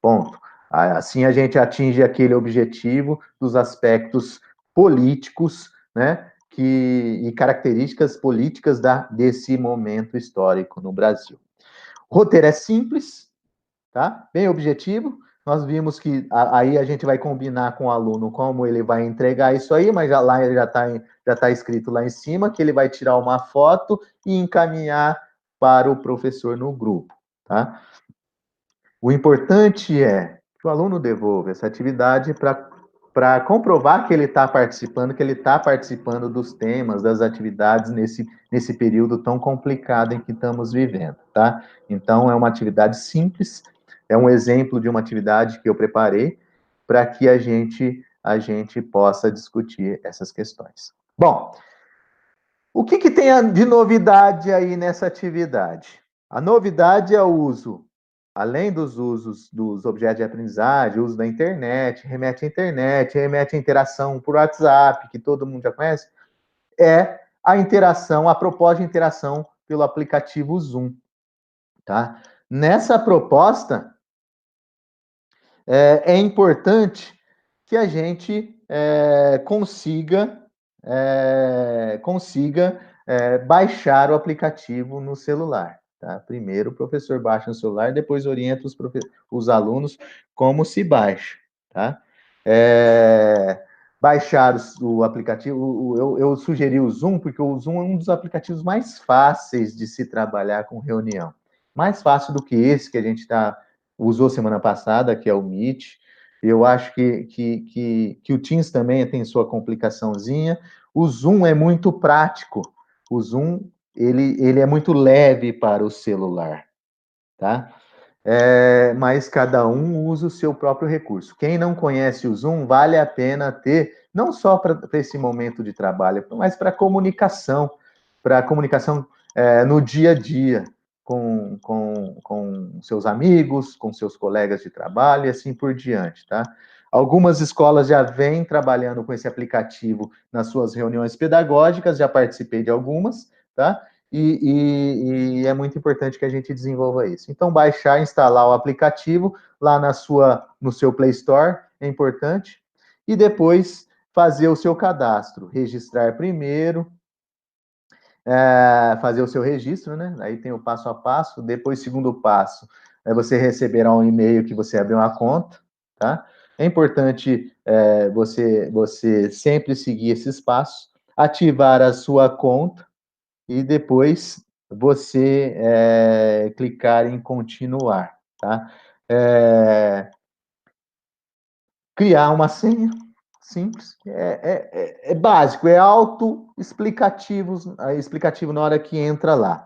A: Ponto. Assim a gente atinge aquele objetivo dos aspectos políticos, né, e características políticas desse momento histórico no Brasil. O roteiro é simples, tá? Bem objetivo. Nós vimos que aí a gente vai combinar com o aluno como ele vai entregar isso aí, mas lá já está escrito lá em cima que ele vai tirar uma foto e encaminhar para o professor no grupo, tá? O importante é que o aluno devolva essa atividade para comprovar que ele está participando dos temas, das atividades nesse período tão complicado em que estamos vivendo, tá? Então, é uma atividade simples, é um exemplo de uma atividade que eu preparei para que a gente possa discutir essas questões. Bom, o que tem de novidade aí nessa atividade? A novidade é o uso, além dos usos dos objetos de aprendizagem, uso da internet, remete à interação por WhatsApp, que todo mundo já conhece, é a interação, a proposta de interação pelo aplicativo Zoom, tá? Nessa proposta, é importante que a gente consiga baixar o aplicativo no celular. Tá? Primeiro o professor baixa no celular, depois orienta os alunos como se baixa. Tá? Baixar o aplicativo, eu sugeri o Zoom, porque o Zoom é um dos aplicativos mais fáceis de se trabalhar com reunião. Mais fácil do que esse que a gente usou semana passada, que é o Meet. Eu acho que o Teams também tem sua complicaçãozinha. O Zoom é muito prático. O Zoom, ele é muito leve para o celular, tá? Mas cada um usa o seu próprio recurso. Quem não conhece o Zoom, vale a pena ter, não só para esse momento de trabalho, mas para comunicação no dia a dia, com seus amigos, com seus colegas de trabalho e assim por diante, tá? Algumas escolas já vêm trabalhando com esse aplicativo nas suas reuniões pedagógicas, já participei de algumas, tá? E é muito importante que a gente desenvolva isso. Então, baixar, instalar o aplicativo lá no seu Play Store é importante, e depois fazer o seu cadastro, registrar primeiro, fazer o seu registro, né? Aí tem o passo a passo. Depois, segundo passo, você receberá um e-mail que você abriu uma conta, tá? É importante você sempre seguir esses passos, ativar a sua conta e depois você clicar em continuar, tá? Criar uma senha simples, é básico, é auto-explicativo na hora que entra lá.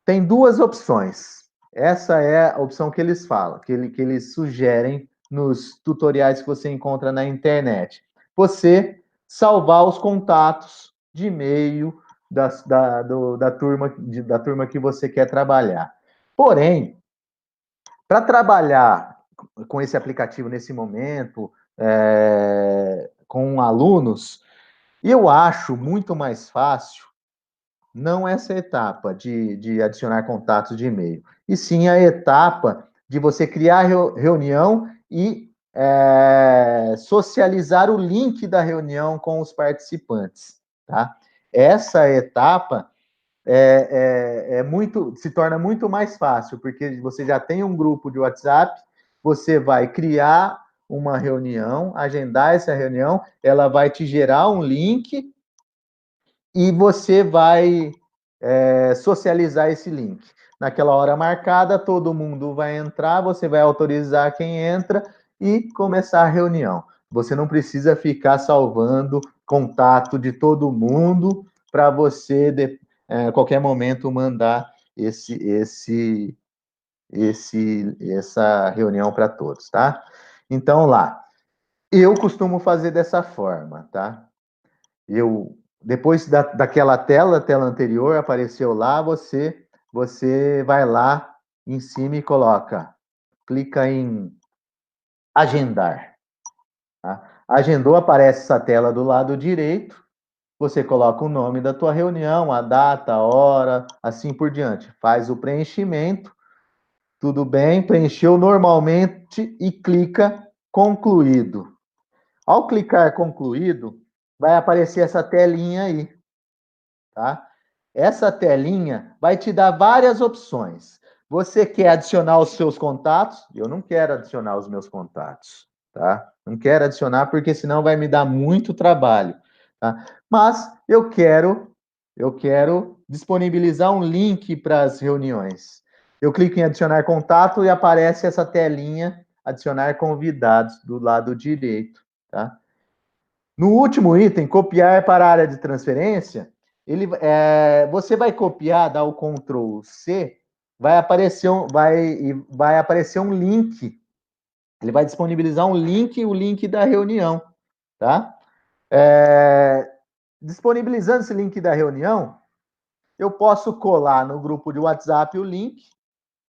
A: Tem duas opções. Essa é a opção que eles falam, que eles sugerem nos tutoriais que você encontra na internet. Você salvar os contatos de e-mail da turma que você quer trabalhar. Porém, para trabalhar com esse aplicativo nesse momento, com alunos, eu acho muito mais fácil não essa etapa de adicionar contatos de e-mail, e sim a etapa de você criar reunião e socializar o link da reunião com os participantes, tá? Essa etapa se torna muito mais fácil, porque você já tem um grupo de WhatsApp, você vai criar uma reunião, agendar essa reunião, ela vai te gerar um link e você vai socializar esse link. Naquela hora marcada, todo mundo vai entrar, você vai autorizar quem entra e começar a reunião. Você não precisa ficar salvando contato de todo mundo para você, a qualquer momento, mandar essa reunião para todos, tá? Então, lá. Eu costumo fazer dessa forma, tá? Depois daquela tela anterior, apareceu lá, você vai lá em cima e clica em agendar. Tá? Agendou, aparece essa tela do lado direito, você coloca o nome da tua reunião, a data, a hora, assim por diante. Faz o preenchimento, tudo bem, preencheu normalmente e clica concluído. Ao clicar concluído, vai aparecer essa telinha aí, tá? Essa telinha vai te dar várias opções. Você quer adicionar os seus contatos? Eu não quero adicionar os meus contatos, tá? Não quero adicionar porque senão vai me dar muito trabalho, tá? Mas eu quero disponibilizar um link para as reuniões. Eu clico em adicionar contato e aparece essa telinha adicionar convidados do lado direito, tá? No último item, copiar para a área de transferência, você vai copiar, dar o Ctrl C, vai aparecer um link. Ele vai disponibilizar um link, o link da reunião, tá? Disponibilizando esse link da reunião, eu posso colar no grupo de WhatsApp o link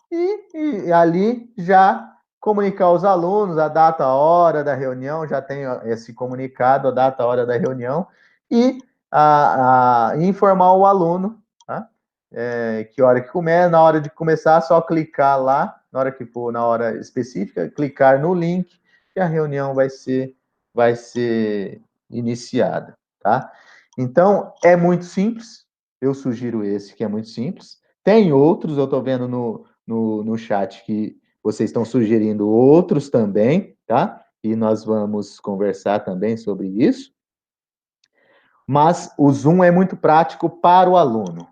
A: e ali já comunicar aos alunos a data, a hora da reunião, já tem esse comunicado, a data, a hora da reunião, e informar o aluno, tá? Que hora que começa, na hora de começar, só clicar lá, na hora que for, na hora específica, clicar no link e a reunião vai ser iniciada, tá? Então, é muito simples, eu sugiro esse que é muito simples. Tem outros, eu estou vendo no chat que vocês estão sugerindo outros também, tá? E nós vamos conversar também sobre isso. Mas o Zoom é muito prático para o aluno.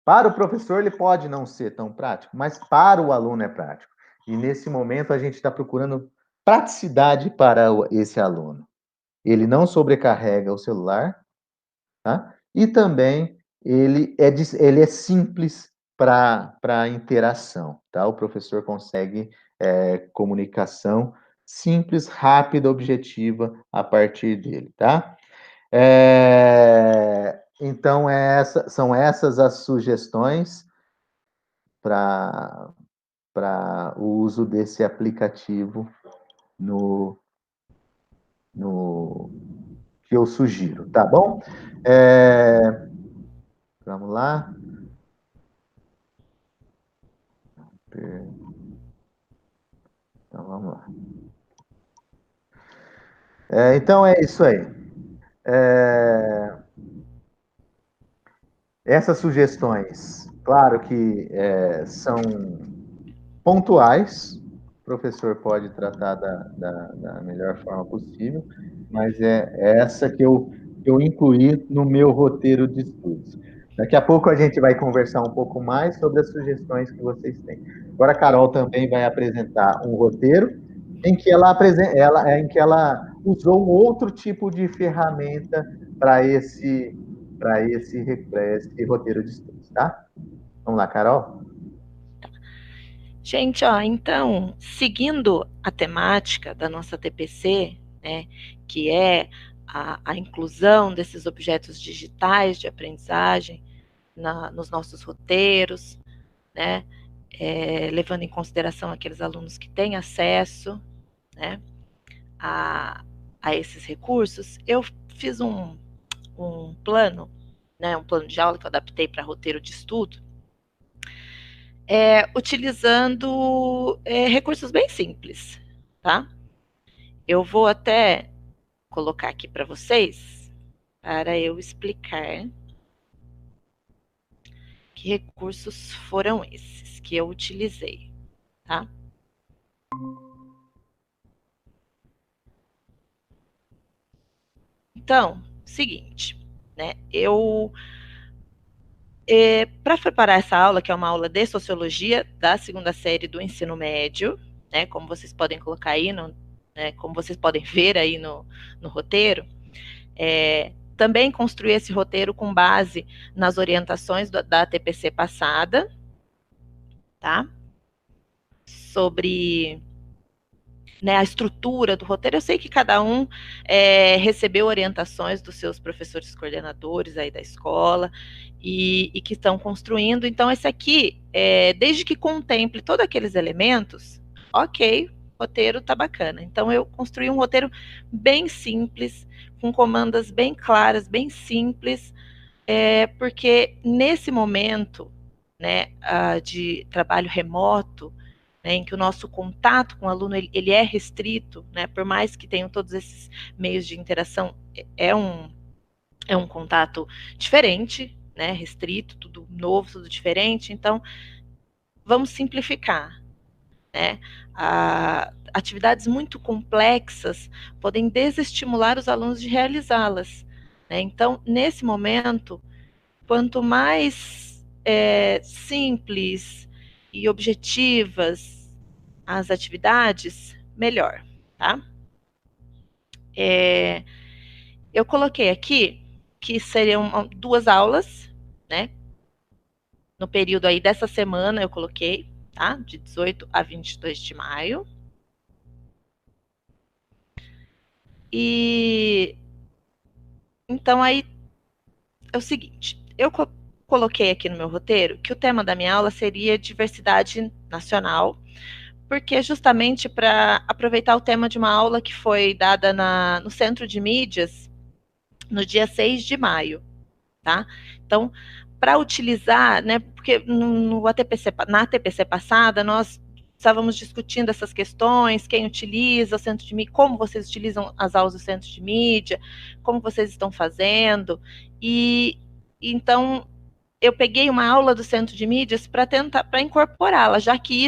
A: Para o professor, ele pode não ser tão prático, mas para o aluno é prático. E nesse momento a gente está procurando praticidade para esse aluno. Ele não sobrecarrega o celular, tá? E também ele é simples para interação, tá? O professor consegue comunicação simples, rápida, objetiva a partir dele, tá? Então, são essas as sugestões para o uso desse aplicativo no que eu sugiro, tá bom? Vamos lá. Então, vamos lá. Então, é isso aí. Essas sugestões, claro que são pontuais, o professor pode tratar da melhor forma possível, mas é essa que eu incluí no meu roteiro de estudos. Daqui a pouco a gente vai conversar um pouco mais sobre as sugestões que vocês têm. Agora a Carol também vai apresentar um roteiro em que ela usou um outro tipo de ferramenta para esse roteiro de estudos, tá? Vamos lá, Carol?
B: Gente, então, seguindo a temática da nossa TPC, né, que é a inclusão desses objetos digitais de aprendizagem nos nossos roteiros, né, levando em consideração aqueles alunos que têm acesso, né, a esses recursos, eu fiz um plano, né, um plano de aula que eu adaptei para roteiro de estudo, utilizando recursos bem simples, tá? Eu vou até colocar aqui para vocês, para eu explicar que recursos foram esses que eu utilizei, tá? Então, seguinte, né? Para preparar essa aula, que é uma aula de sociologia da segunda série do ensino médio, né? Como vocês podem colocar aí, como vocês podem ver aí no roteiro, também construir esse roteiro com base nas orientações da TPC passada, tá? Sobre né, a estrutura do roteiro. Eu sei que cada um recebeu orientações dos seus professores coordenadores aí da escola e que estão construindo. Então, esse aqui, desde que contemple todos aqueles elementos, ok, o roteiro tá bacana. Então, eu construí um roteiro bem simples, com comandas bem claras, bem simples, porque nesse momento, né, de trabalho remoto, né, em que o nosso contato com o aluno ele é restrito, né, por mais que tenham todos esses meios de interação, é um contato diferente, né, restrito, tudo novo, tudo diferente. Então, vamos simplificar, né? Atividades muito complexas podem desestimular os alunos de realizá-las, né? Então, nesse momento, quanto mais simples e objetivas as atividades, melhor, tá? Eu coloquei aqui que seriam 2 aulas, né? No período aí dessa semana eu coloquei, tá? De 18 a 22 de maio. E então aí é o seguinte, eu coloquei aqui no meu roteiro que o tema da minha aula seria diversidade nacional, porque justamente para aproveitar o tema de uma aula que foi dada no Centro de Mídias no dia 6 de maio, tá? Então, para utilizar, né, porque na ATPC passada, nós estávamos discutindo essas questões, quem utiliza o centro de mídia, como vocês utilizam as aulas do centro de mídia, como vocês estão fazendo, e então eu peguei uma aula do centro de mídias para incorporá-la, já que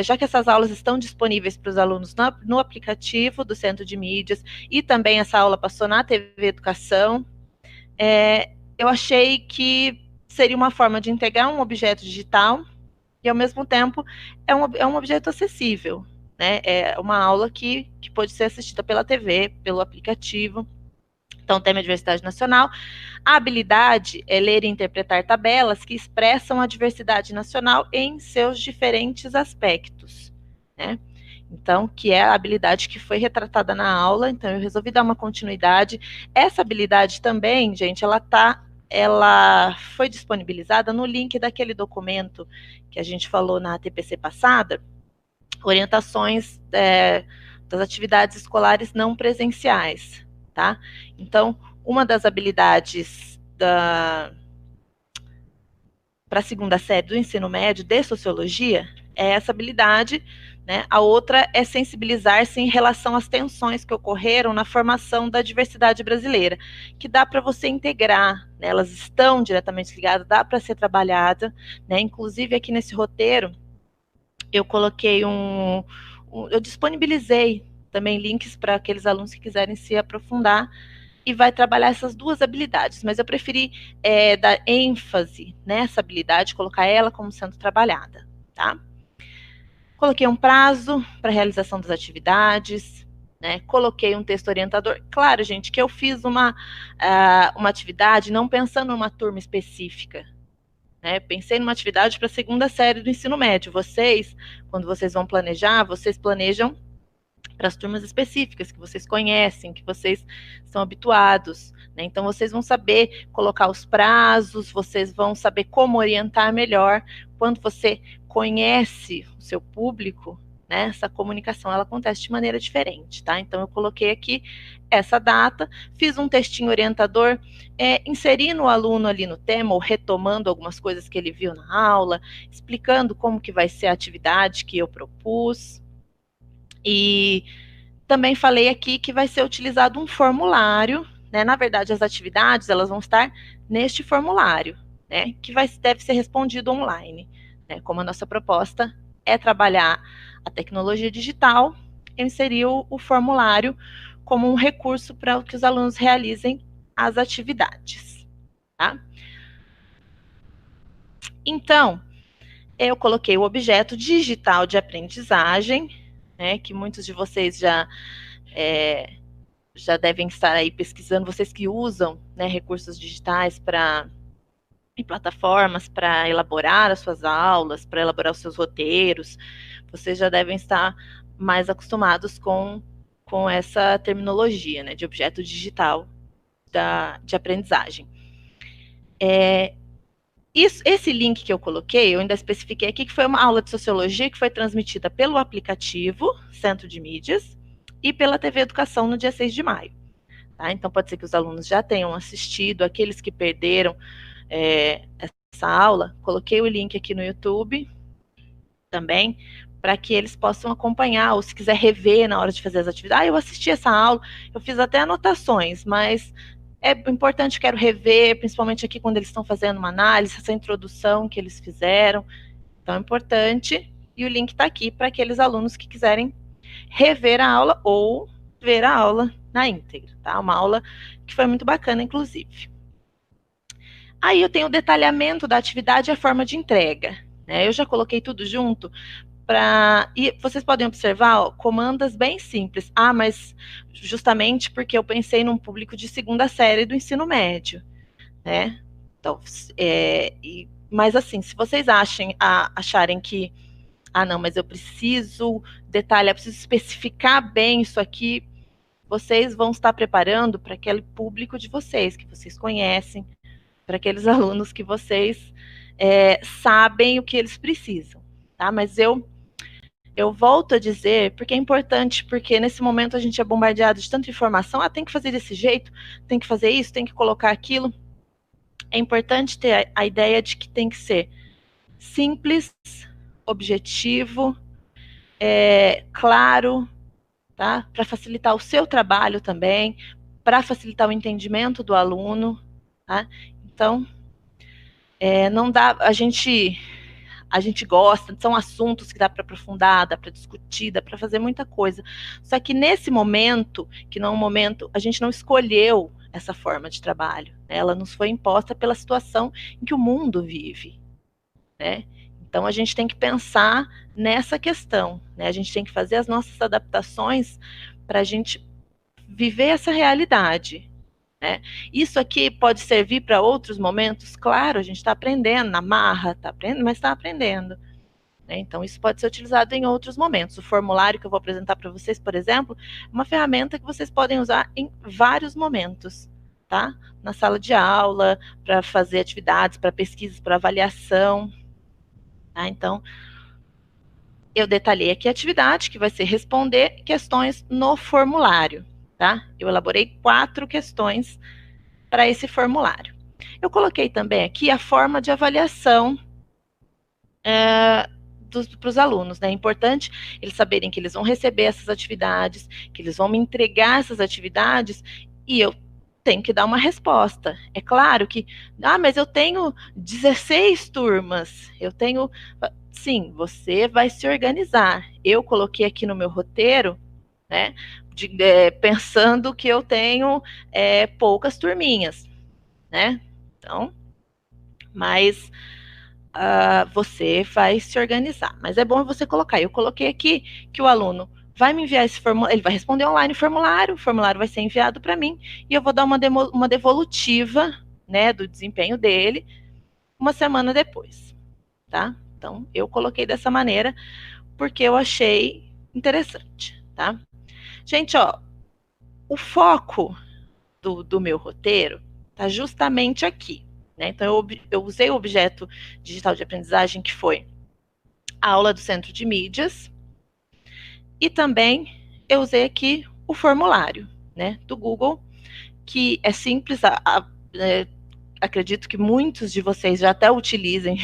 B: já que essas aulas estão disponíveis para os alunos no aplicativo do centro de mídias, e também essa aula passou na TV Educação, eu achei que seria uma forma de integrar um objeto digital e, ao mesmo tempo, é um objeto acessível, né? É uma aula que pode ser assistida pela TV, pelo aplicativo. Então, tema é diversidade nacional. A habilidade é ler e interpretar tabelas que expressam a diversidade nacional em seus diferentes aspectos, né? Então, que é a habilidade que foi retratada na aula, então eu resolvi dar uma continuidade. Essa habilidade também, gente, ela foi disponibilizada no link daquele documento que a gente falou na TPC passada, orientações das atividades escolares não presenciais, tá? Então, uma das habilidades para a segunda série do ensino médio de sociologia é essa habilidade, né? A outra é sensibilizar-se em relação às tensões que ocorreram na formação da diversidade brasileira, que dá para você integrar, né? Elas estão diretamente ligadas, dá para ser trabalhada, né? Inclusive aqui nesse roteiro eu coloquei eu disponibilizei também links para aqueles alunos que quiserem se aprofundar e vai trabalhar essas 2 habilidades, mas eu preferi dar ênfase nessa habilidade, colocar ela como sendo trabalhada, tá? Coloquei um prazo para a realização das atividades, né? Coloquei um texto orientador. Claro, gente, que eu fiz uma atividade não pensando numa turma específica, né? Pensei numa atividade para a segunda série do ensino médio. Vocês, quando vocês vão planejar, vocês planejam para as turmas específicas que vocês conhecem, que vocês são habituados, né? Então vocês vão saber colocar os prazos, vocês vão saber como orientar melhor. Quando você conhece o seu público, né, essa comunicação ela acontece de maneira diferente, tá? Então eu coloquei aqui essa data, fiz um textinho orientador, inserindo o aluno ali no tema, ou retomando algumas coisas que ele viu na aula, explicando como que vai ser a atividade que eu propus. E também falei aqui que vai ser utilizado um formulário, né? Na verdade, as atividades elas vão estar neste formulário, né? Que deve ser respondido online, né? Como a nossa proposta é trabalhar a tecnologia digital, eu inseri o formulário como um recurso para que os alunos realizem as atividades, tá? Então, eu coloquei o objeto digital de aprendizagem, né? Que muitos de vocês já devem estar aí pesquisando, vocês que usam, né, recursos digitais e plataformas para elaborar as suas aulas, para elaborar os seus roteiros, vocês já devem estar mais acostumados com essa terminologia, né, de objeto digital de aprendizagem. Esse link que eu coloquei, eu ainda especifiquei aqui que foi uma aula de sociologia que foi transmitida pelo aplicativo Centro de Mídias e pela TV Educação no dia 6 de maio. Tá? Então, pode ser que os alunos já tenham assistido, aqueles que perderam essa aula, coloquei o link aqui no YouTube também, para que eles possam acompanhar, ou se quiser rever na hora de fazer as atividades. Eu assisti essa aula, eu fiz até anotações, mas é importante, quero rever, principalmente aqui quando eles estão fazendo uma análise, essa introdução que eles fizeram. Então, é importante, e o link está aqui para aqueles alunos que quiserem rever a aula ou ver a aula na íntegra, tá? Uma aula que foi muito bacana, inclusive. Aí eu tenho o detalhamento da atividade e a forma de entrega, né? Eu já coloquei tudo junto e vocês podem observar, ó, comandas bem simples. Mas justamente porque eu pensei num público de segunda série do ensino médio, né? Então, mas assim, se vocês acharem que, não, mas eu preciso detalhar, preciso especificar bem isso aqui, vocês vão estar preparando para aquele público de vocês, que vocês conhecem, para aqueles alunos que vocês sabem o que eles precisam, tá? Mas eu volto a dizer, porque é importante, porque nesse momento a gente é bombardeado de tanta informação, tem que fazer desse jeito, tem que fazer isso, tem que colocar aquilo. É importante ter a ideia de que tem que ser simples, objetivo, claro, tá? Para facilitar o seu trabalho também, para facilitar o entendimento do aluno, tá? Então, não dá, a gente gosta, são assuntos que dá para aprofundar, dá para discutir, dá para fazer muita coisa. Só que nesse momento, que não é um momento, a gente não escolheu essa forma de trabalho, né? Ela nos foi imposta pela situação em que o mundo vive, né? Então a gente tem que pensar nessa questão, né? A gente tem que fazer as nossas adaptações para a gente viver essa realidade, né? Isso aqui pode servir para outros momentos? Claro, a gente está aprendendo na marra, está aprendendo, mas está aprendendo, né? Então, isso pode ser utilizado em outros momentos. O formulário que eu vou apresentar para vocês, por exemplo, é uma ferramenta que vocês podem usar em vários momentos, tá? Na sala de aula, para fazer atividades, para pesquisas, para avaliação, tá? Então, eu detalhei aqui a atividade, que vai ser responder questões no formulário, tá? Eu elaborei 4 questões para esse formulário. Eu coloquei também aqui a forma de avaliação para os alunos, né? É importante eles saberem que eles vão receber essas atividades, que eles vão me entregar essas atividades e eu tenho que dar uma resposta. É claro que, mas eu tenho 16 turmas, sim, você vai se organizar. Eu coloquei aqui no meu roteiro, né, pensando que eu tenho poucas turminhas, né? Então, mas você vai se organizar. Mas é bom você colocar. Eu coloquei aqui que o aluno vai me enviar esse formulário, ele vai responder online o formulário vai ser enviado para mim e eu vou dar uma devolutiva, né, do desempenho dele uma semana depois, tá? Então, eu coloquei dessa maneira porque eu achei interessante, tá? Gente, ó, o foco do meu roteiro tá justamente aqui, né? Então, eu usei o objeto digital de aprendizagem, que foi a aula do Centro de Mídias, e também eu usei aqui o formulário, né, do Google, que é simples, acredito que muitos de vocês já até utilizem,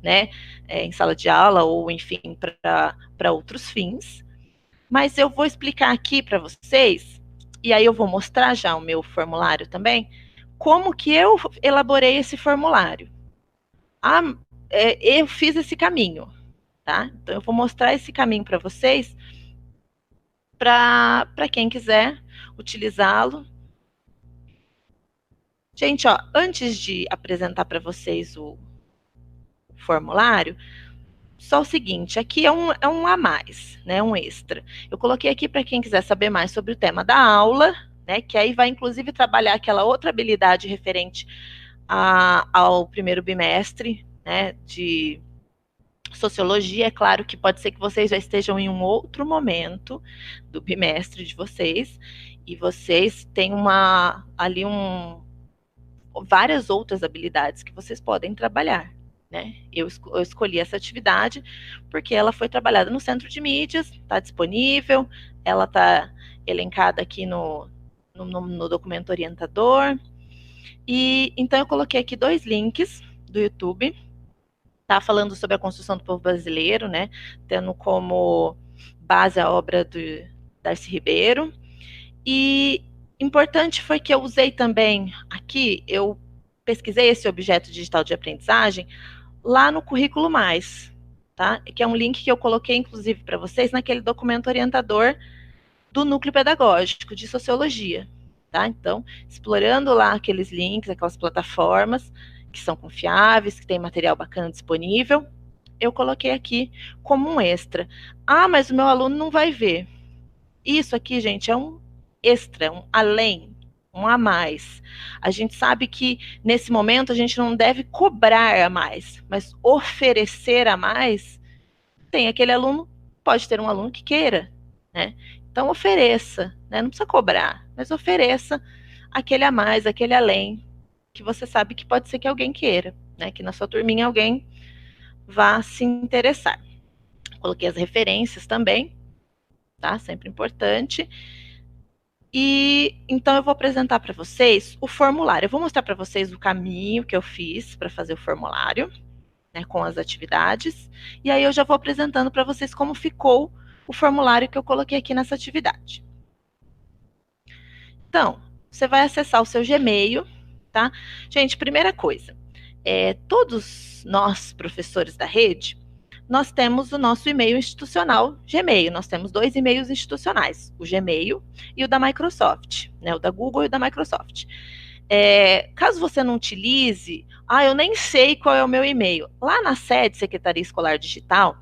B: né, em sala de aula ou, enfim, para outros fins, mas eu vou explicar aqui para vocês, e aí eu vou mostrar já o meu formulário também, como que eu elaborei esse formulário. Eu fiz esse caminho, tá? Então, eu vou mostrar esse caminho para vocês, para quem quiser utilizá-lo. Gente, ó, antes de apresentar para vocês o formulário, só o seguinte, aqui é um a mais, né, um extra. Eu coloquei aqui para quem quiser saber mais sobre o tema da aula, né, que aí vai inclusive trabalhar aquela outra habilidade referente ao primeiro bimestre, né, Sociologia, é claro que pode ser que vocês já estejam em um outro momento do bimestre de vocês, e vocês têm várias outras habilidades que vocês podem trabalhar, né? Eu escolhi essa atividade porque ela foi trabalhada no centro de mídias, está disponível, ela está elencada aqui no documento orientador, e então eu coloquei aqui 2 links do YouTube. Tá falando sobre a construção do povo brasileiro, né? Tendo como base a obra do Darcy Ribeiro. E importante foi que eu usei também aqui, eu pesquisei esse objeto digital de aprendizagem lá no Currículo Mais, tá? Que é um link que eu coloquei, inclusive, para vocês naquele documento orientador do Núcleo Pedagógico de Sociologia, tá? Então, explorando lá aqueles links, aquelas plataformas que são confiáveis, que tem material bacana disponível, eu coloquei aqui como um extra. Ah, mas o meu aluno não vai ver. Isso aqui, gente, é um extra, um além, um a mais. A gente sabe que nesse momento a gente não deve cobrar a mais, mas oferecer a mais. Tem aquele aluno, pode ter um aluno que queira, né? Então ofereça, né? Não precisa cobrar, mas ofereça aquele a mais, aquele além, que você sabe que pode ser que alguém queira, né? Que na sua turminha alguém vá se interessar. Coloquei as referências também, tá? Sempre importante. E então eu vou apresentar para vocês o formulário. Eu vou mostrar para vocês o caminho que eu fiz para fazer o formulário, né, com as atividades. E aí eu já vou apresentando para vocês como ficou o formulário que eu coloquei aqui nessa atividade. Então, você vai acessar o seu Gmail, tá? Gente, primeira coisa, todos nós, professores da rede, nós temos o nosso e-mail institucional Gmail. Nós temos 2 e-mails institucionais, o Gmail e o da Microsoft, né? O da Google e o da Microsoft. Caso você não utilize, eu nem sei qual é o meu e-mail. Lá na sede Secretaria Escolar Digital,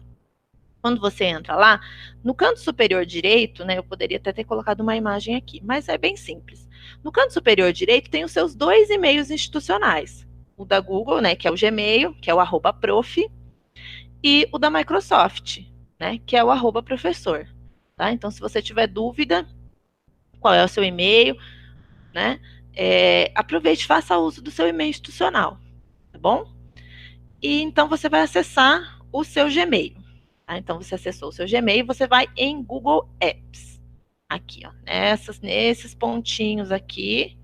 B: quando você entra lá, no canto superior direito, né, eu poderia até ter colocado uma imagem aqui, mas é bem simples. No canto superior direito tem os seus 2 e-mails institucionais. O da Google, né, que é o Gmail, que é o @prof, e o da Microsoft, né, que é o @professor. Tá? Então, se você tiver dúvida qual é o seu e-mail, né, aproveite e faça uso do seu e-mail institucional, tá bom? E então você vai acessar o seu Gmail. Tá? Então você acessou o seu Gmail, você vai em Google Apps. Aqui, ó, nesses pontinhos aqui,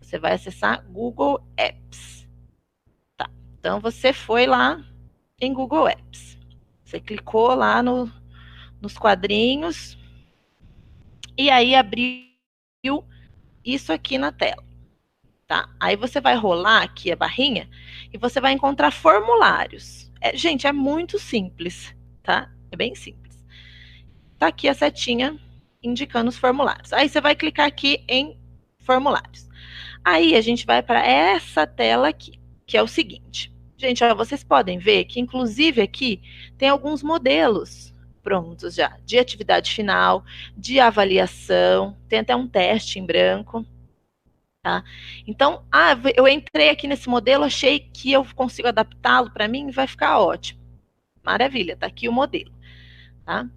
B: você vai acessar Google Apps. Tá? Então você foi lá em Google Apps. Você clicou lá nos quadrinhos e aí abriu isso aqui na tela. Tá? Aí você vai rolar aqui a barrinha e você vai encontrar formulários. Gente, é muito simples, tá? É bem simples. Tá aqui a setinha indicando os formulários. Aí você vai clicar aqui em formulários. Aí a gente vai para essa tela aqui, que é o seguinte. Gente, ó, vocês podem ver que, inclusive, aqui tem alguns modelos prontos já, de atividade final, de avaliação, tem até um teste em branco. Tá? Então, eu entrei aqui nesse modelo, achei que eu consigo adaptá-lo para mim, vai ficar ótimo. Maravilha, tá aqui o modelo. Tá?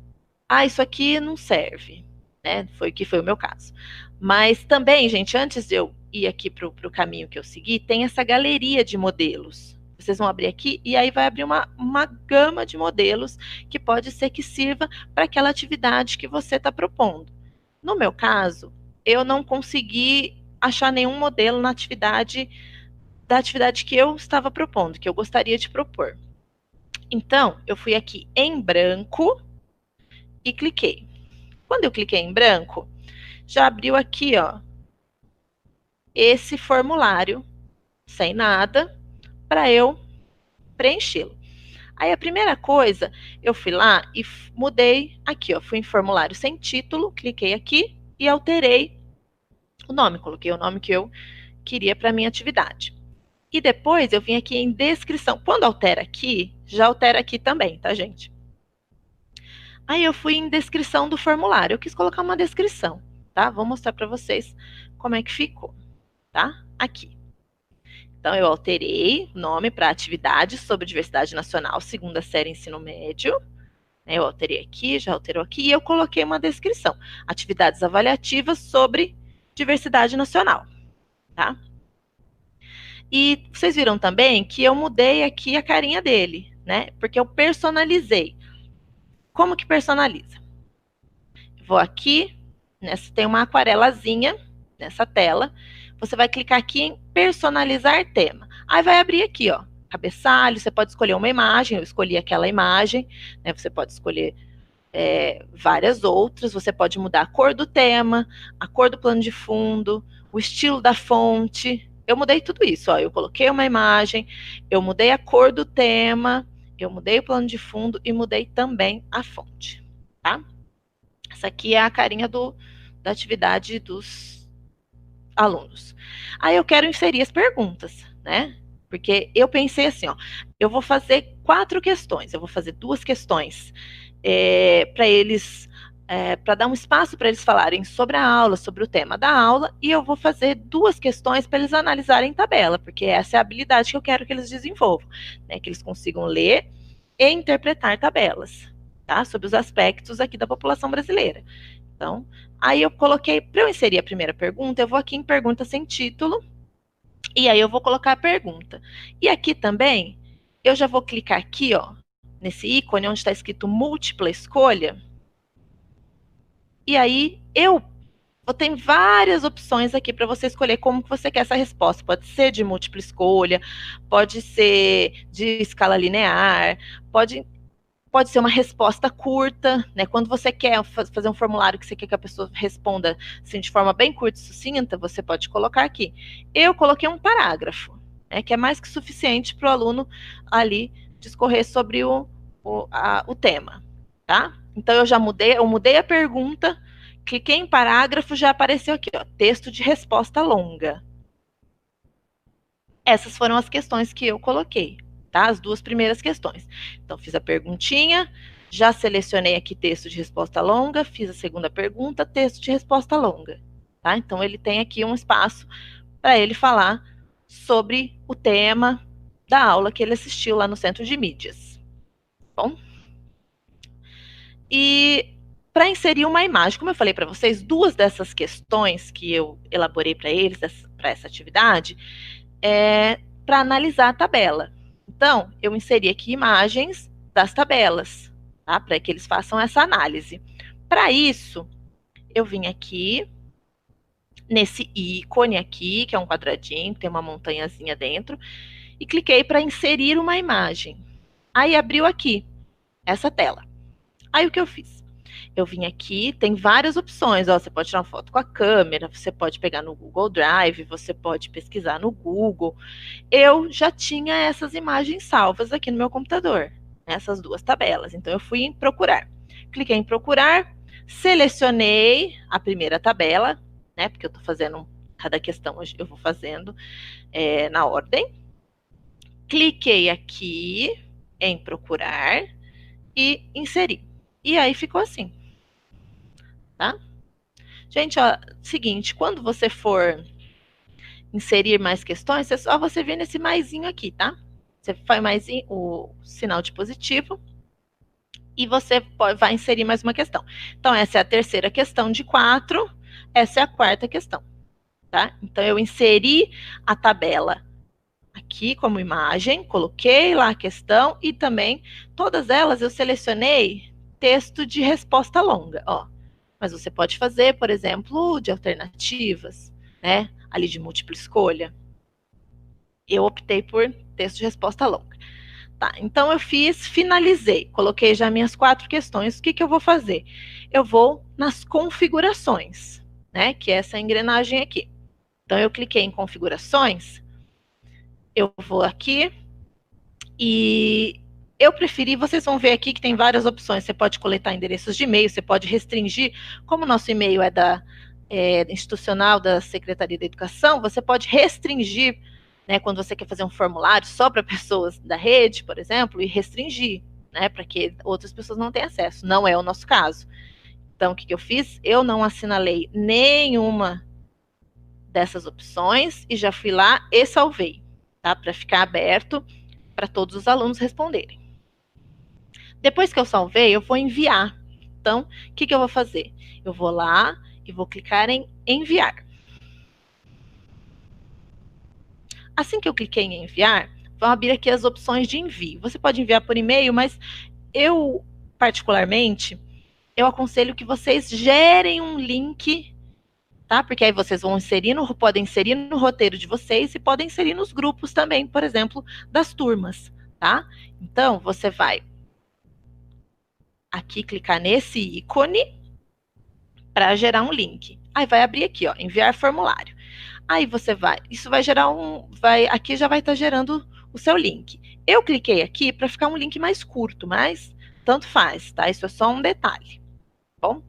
B: Isso aqui não serve, né? Foi o meu caso. Mas também, gente, antes de eu ir aqui para o caminho que eu segui, tem essa galeria de modelos. Vocês vão abrir aqui e aí vai abrir uma gama de modelos que pode ser que sirva para aquela atividade que você está propondo. No meu caso, eu não consegui achar nenhum modelo da atividade que eu estava propondo, que eu gostaria de propor. Então, eu fui aqui em branco e cliquei. Quando eu cliquei em branco, já abriu aqui, ó, esse formulário, sem nada, para eu preenchê-lo. Aí a primeira coisa, eu fui lá e mudei aqui, ó, fui em formulário sem título, cliquei aqui e alterei o nome, coloquei o nome que eu queria para minha atividade. E depois eu vim aqui em descrição. Quando altera aqui, já altera aqui também, tá, gente? Aí eu fui em descrição do formulário. Eu quis colocar uma descrição, tá? Vou mostrar para vocês como é que ficou, tá? Aqui. Então, eu alterei o nome para atividades sobre diversidade nacional, segunda série ensino médio. Eu alterei aqui, já alterou aqui, e eu coloquei uma descrição. Atividades avaliativas sobre diversidade nacional, tá? E vocês viram também que eu mudei aqui a carinha dele, né? Porque eu personalizei. Como que personaliza? Vou aqui, tem uma aquarelazinha nessa tela. Você vai clicar aqui em personalizar tema. Aí vai abrir aqui, ó, cabeçalho. Você pode escolher uma imagem. Eu escolhi aquela imagem, né? Você pode escolher várias outras. Você pode mudar a cor do tema, a cor do plano de fundo, o estilo da fonte. Eu mudei tudo isso, ó. Eu coloquei uma imagem, eu mudei a cor do tema, eu mudei o plano de fundo e mudei também a fonte, tá? Essa aqui é a carinha da atividade dos alunos. Aí eu quero inserir as perguntas, né? Porque eu pensei assim, ó, eu vou fazer 4 questões, eu vou fazer 2 questões para eles, para dar um espaço para eles falarem sobre a aula, sobre o tema da aula, e eu vou fazer 2 questões para eles analisarem tabela, porque essa é a habilidade que eu quero que eles desenvolvam, né? Que eles consigam ler e interpretar tabelas, tá? Sobre os aspectos aqui da população brasileira. Então, aí eu coloquei, para eu inserir a primeira pergunta, eu vou aqui em pergunta sem título, e aí eu vou colocar a pergunta. E aqui também, eu já vou clicar aqui, ó, nesse ícone onde está escrito múltipla escolha. E aí eu tenho várias opções aqui para você escolher como que você quer essa resposta. Pode ser de múltipla escolha, pode ser de escala linear, pode ser uma resposta curta, né? Quando você quer fazer um formulário que você quer que a pessoa responda assim, de forma bem curta e sucinta, você pode colocar aqui. Eu coloquei um parágrafo, né, que é mais que suficiente para o aluno ali discorrer sobre o tema, tá? Então eu mudei a pergunta, cliquei em parágrafo, já apareceu aqui, ó, texto de resposta longa. Essas foram as questões que eu coloquei, tá? As 2 primeiras questões. Então, fiz a perguntinha, já selecionei aqui texto de resposta longa, fiz a segunda pergunta, texto de resposta longa, tá? Então, ele tem aqui um espaço para ele falar sobre o tema da aula que ele assistiu lá no Centro de Mídias. Bom? E para inserir uma imagem, como eu falei para vocês, 2 dessas questões que eu elaborei para eles, para essa atividade, para analisar a tabela. Então, eu inseri aqui imagens das tabelas, tá? Para que eles façam essa análise. Para isso, eu vim aqui, nesse ícone aqui, que é um quadradinho, tem uma montanhazinha dentro, e cliquei para inserir uma imagem. Aí abriu aqui, essa tela. Aí o que eu fiz? Eu vim aqui, tem várias opções, ó, você pode tirar uma foto com a câmera, você pode pegar no Google Drive, você pode pesquisar no Google. Eu já tinha essas imagens salvas aqui no meu computador, essas 2 tabelas. Então, eu fui em procurar. Cliquei em procurar, selecionei a primeira tabela, né, porque eu estou fazendo cada questão, eu vou fazendo na ordem. Cliquei aqui em procurar e inseri. E aí ficou assim, tá? Gente, ó, seguinte, quando você for inserir mais questões, é só você vir nesse maisinho aqui, tá? Você faz mais o sinal de positivo e você vai inserir mais uma questão. Então, essa é a terceira questão de 4, essa é a quarta questão, tá? Então, eu inseri a tabela aqui como imagem, coloquei lá a questão e também, todas elas eu selecionei texto de resposta longa, ó. Mas você pode fazer, por exemplo, de alternativas, né? Ali de múltipla escolha. Eu optei por texto de resposta longa. Tá, então eu finalizei, coloquei já minhas 4 questões. O que eu vou fazer? Eu vou nas configurações, né? Que é essa engrenagem aqui. Então eu cliquei em configurações, eu vou aqui e eu preferi, vocês vão ver aqui que tem várias opções. Você pode coletar endereços de e-mail, você pode restringir, como o nosso e-mail é institucional da Secretaria da Educação, você pode restringir, né, quando você quer fazer um formulário só para pessoas da rede, por exemplo, e restringir, né, para que outras pessoas não tenham acesso. Não é o nosso caso. Então, o que eu fiz? Eu não assinalei nenhuma dessas opções e já fui lá e salvei. tá? Para ficar aberto para todos os alunos responderem. Depois que eu salvei, eu vou enviar. Então, o que eu vou fazer? Eu vou lá e vou clicar em enviar. Assim que eu cliquei em enviar, vão abrir aqui as opções de envio. Você pode enviar por e-mail, mas eu, particularmente, eu aconselho que vocês gerem um link, tá? Porque aí vocês vão podem inserir no roteiro de vocês e podem inserir nos grupos também, por exemplo, das turmas, tá? Então, você vai aqui clicar nesse ícone para gerar um link. Aí vai abrir aqui, ó, enviar formulário. Aí você isso vai gerar aqui já vai estar gerando o seu link. Eu cliquei aqui para ficar um link mais curto, mas tanto faz, tá? Isso é só um detalhe, bom?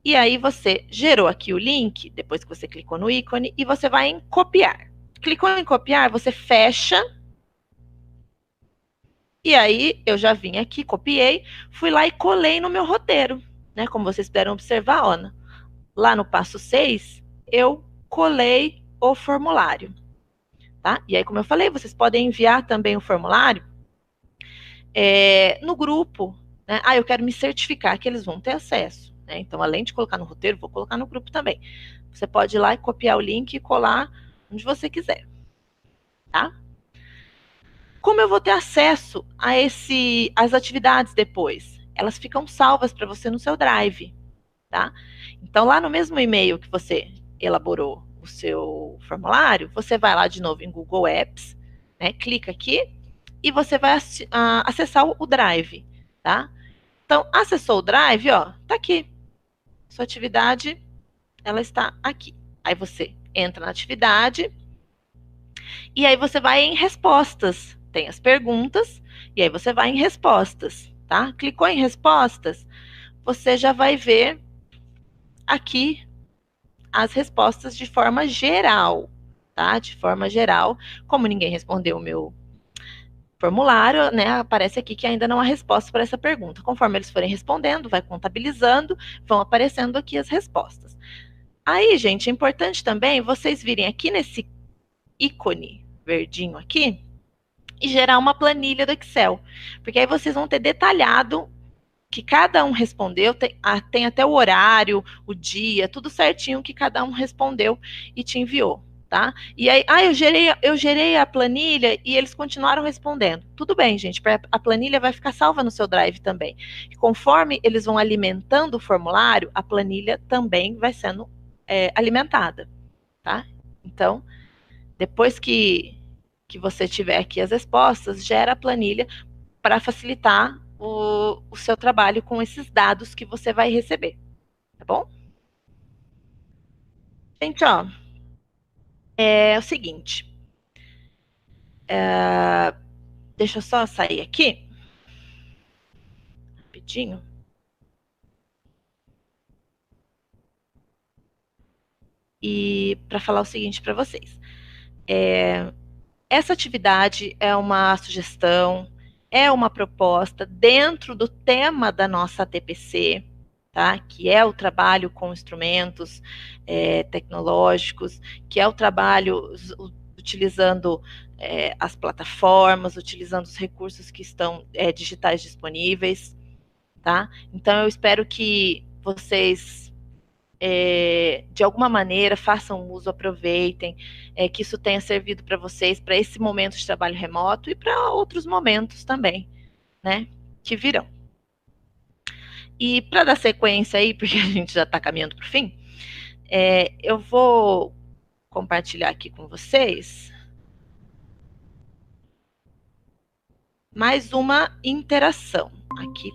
B: E aí você gerou aqui o link, depois que você clicou no ícone, e você vai em copiar. Clicou em copiar, você fecha. E aí eu já vim aqui, copiei, fui lá e colei no meu roteiro, né? Como vocês puderam observar, ó, lá no passo 6, eu colei o formulário, tá? E aí, como eu falei, vocês podem enviar também o formulário no grupo, né? Eu quero me certificar que eles vão ter acesso, né? Então, além de colocar no roteiro, vou colocar no grupo também. Você pode ir lá e copiar o link e colar onde você quiser, tá? Como eu vou ter acesso às atividades depois? Elas ficam salvas para você no seu Drive, tá? Então, lá no mesmo e-mail que você elaborou o seu formulário, você vai lá de novo em Google Apps, né? Clica aqui e você vai acessar o Drive, tá? Então, acessou o Drive, ó, tá aqui. Sua atividade, ela está aqui. Aí você entra na atividade e aí você vai em respostas. Tem as perguntas e aí você vai em respostas, tá? Clicou em respostas, você já vai ver aqui as respostas de forma geral, tá? De forma geral, como ninguém respondeu o meu formulário, né? Aparece aqui que ainda não há resposta para essa pergunta. Conforme eles forem respondendo, vai contabilizando, vão aparecendo aqui as respostas. Aí, gente, é importante também vocês virem aqui nesse ícone verdinho aqui e gerar uma planilha do Excel, porque aí vocês vão ter detalhado que cada um respondeu, tem até o horário, o dia, tudo certinho que cada um respondeu e te enviou, tá? E aí, eu gerei a planilha e eles continuaram respondendo. Tudo bem, gente, a planilha vai ficar salva no seu Drive também. E conforme eles vão alimentando o formulário, a planilha também vai sendo alimentada, tá? Então, depois que você tiver aqui as respostas, gera a planilha para facilitar o seu trabalho com esses dados que você vai receber, tá bom? Gente, ó, é o seguinte, deixa eu só sair aqui, rapidinho. E para falar o seguinte para vocês, essa atividade é uma sugestão, é uma proposta dentro do tema da nossa TPC, tá? Que é o trabalho com instrumentos tecnológicos, que é o trabalho utilizando as plataformas, utilizando os recursos que estão digitais disponíveis, tá? Então, eu espero que vocês de alguma maneira façam uso, aproveitem, que isso tenha servido para vocês, para esse momento de trabalho remoto e para outros momentos também, né, que virão. E para dar sequência aí, porque a gente já está caminhando para o fim, eu vou compartilhar aqui com vocês mais uma interação aqui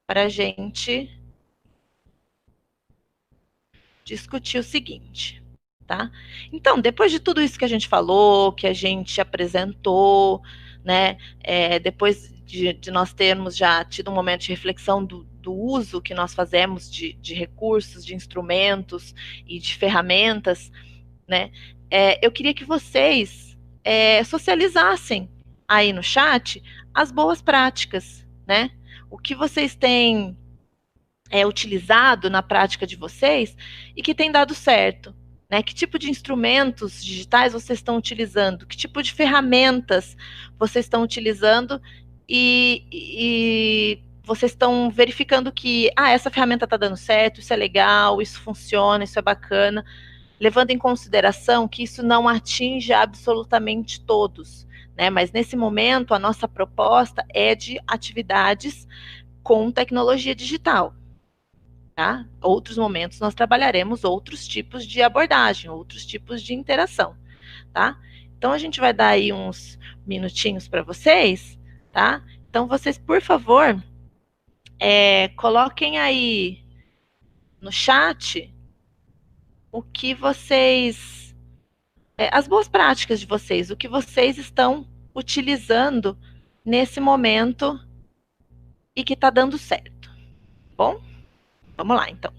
B: para a gente discutir o seguinte, tá? Então, depois de tudo isso que a gente falou, que a gente apresentou, né, depois de nós termos já tido um momento de reflexão do uso que nós fazemos de recursos, de instrumentos e de ferramentas, né, eu queria que vocês socializassem aí no chat as boas práticas, né? O que vocês têm utilizado na prática de vocês e que tem dado certo, né? Que tipo de instrumentos digitais vocês estão utilizando? Que tipo de ferramentas vocês estão utilizando? E vocês estão verificando que essa ferramenta está dando certo, isso é legal, isso funciona, isso é bacana, levando em consideração que isso não atinge absolutamente todos, né? Mas nesse momento a nossa proposta é de atividades com tecnologia digital. Tá? Outros momentos nós trabalharemos outros tipos de abordagem, outros tipos de interação, tá? Então a gente vai dar aí uns minutinhos para vocês, tá? Então vocês, por favor, coloquem aí no chat o que vocês, as boas práticas de vocês, o que vocês estão utilizando nesse momento e que está dando certo, bom? Vamos lá, então.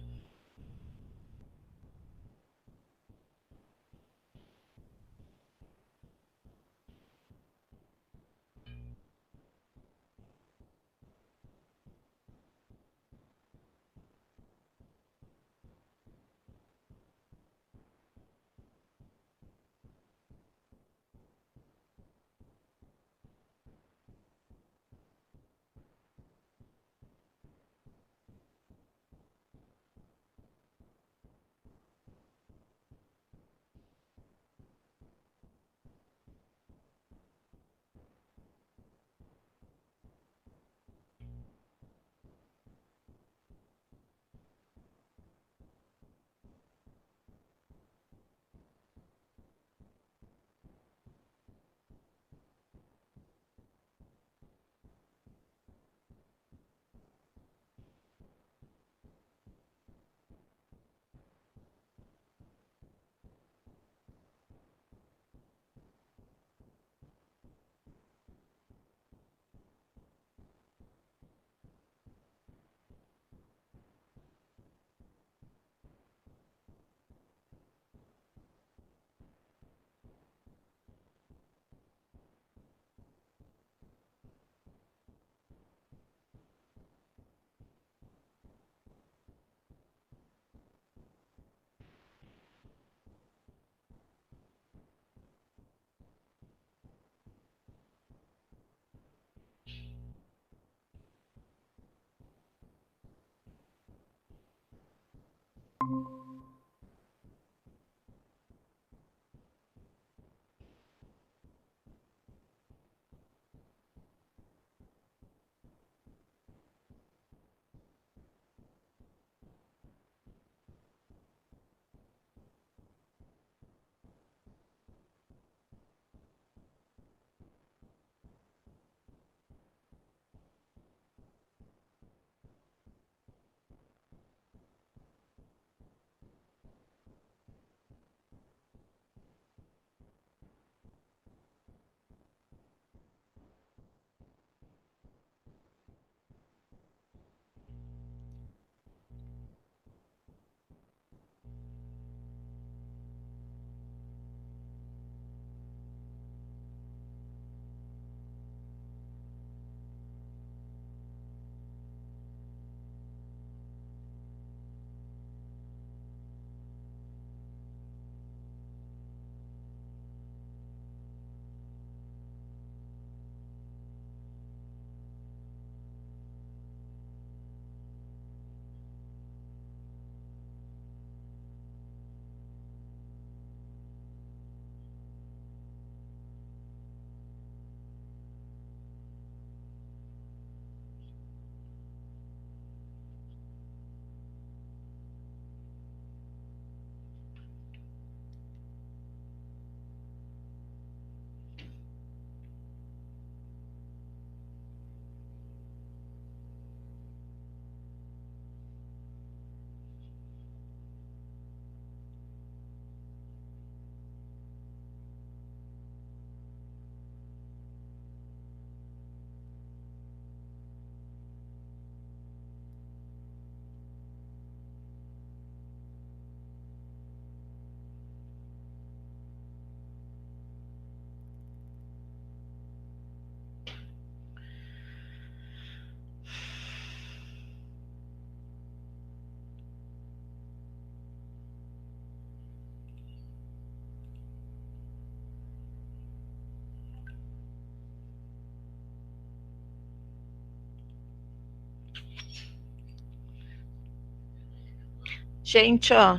B: Gente, ó,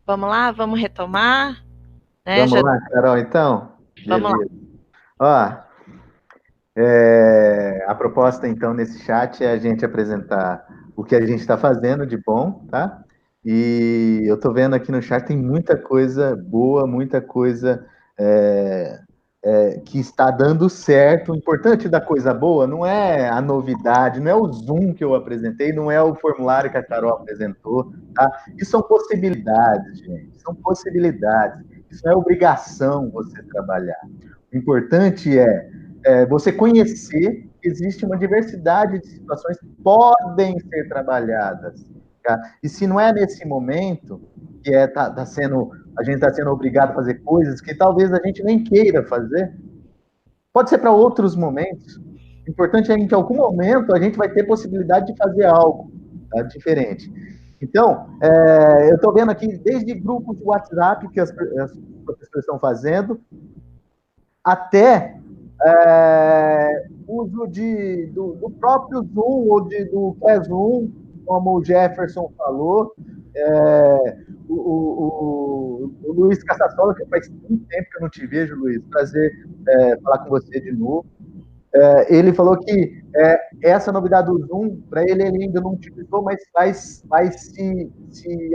B: vamos lá, vamos retomar, né?
A: Vamos lá, Carol, então?
B: Vamos lá.
A: Beleza. Ó, a proposta, então, nesse chat é a gente apresentar o que a gente está fazendo de bom, tá? E eu estou vendo aqui no chat tem muita coisa boa, muita coisa que está dando certo. O importante da coisa boa não é a novidade, não é o Zoom que eu apresentei, não é o formulário que a Carol apresentou, tá? Isso são possibilidades, gente. São possibilidades. Isso não é obrigação você trabalhar. O importante é você conhecer que existe uma diversidade de situações que podem ser trabalhadas. Tá? E se não é nesse momento que a gente está sendo obrigado a fazer coisas que talvez a gente nem queira fazer, pode ser para outros momentos. O importante é que em algum momento a gente vai ter possibilidade de fazer algo, tá, diferente. Então, eu estou vendo aqui desde grupos de WhatsApp que as professores estão fazendo, até uso do próprio Zoom ou do pré-Zoom, como o Jefferson falou. O Luiz Caçassola, que faz muito tempo que eu não te vejo, Luiz, prazer falar com você de novo. Ele falou que essa novidade do Zoom, para ele ainda não utilizou, mas vai se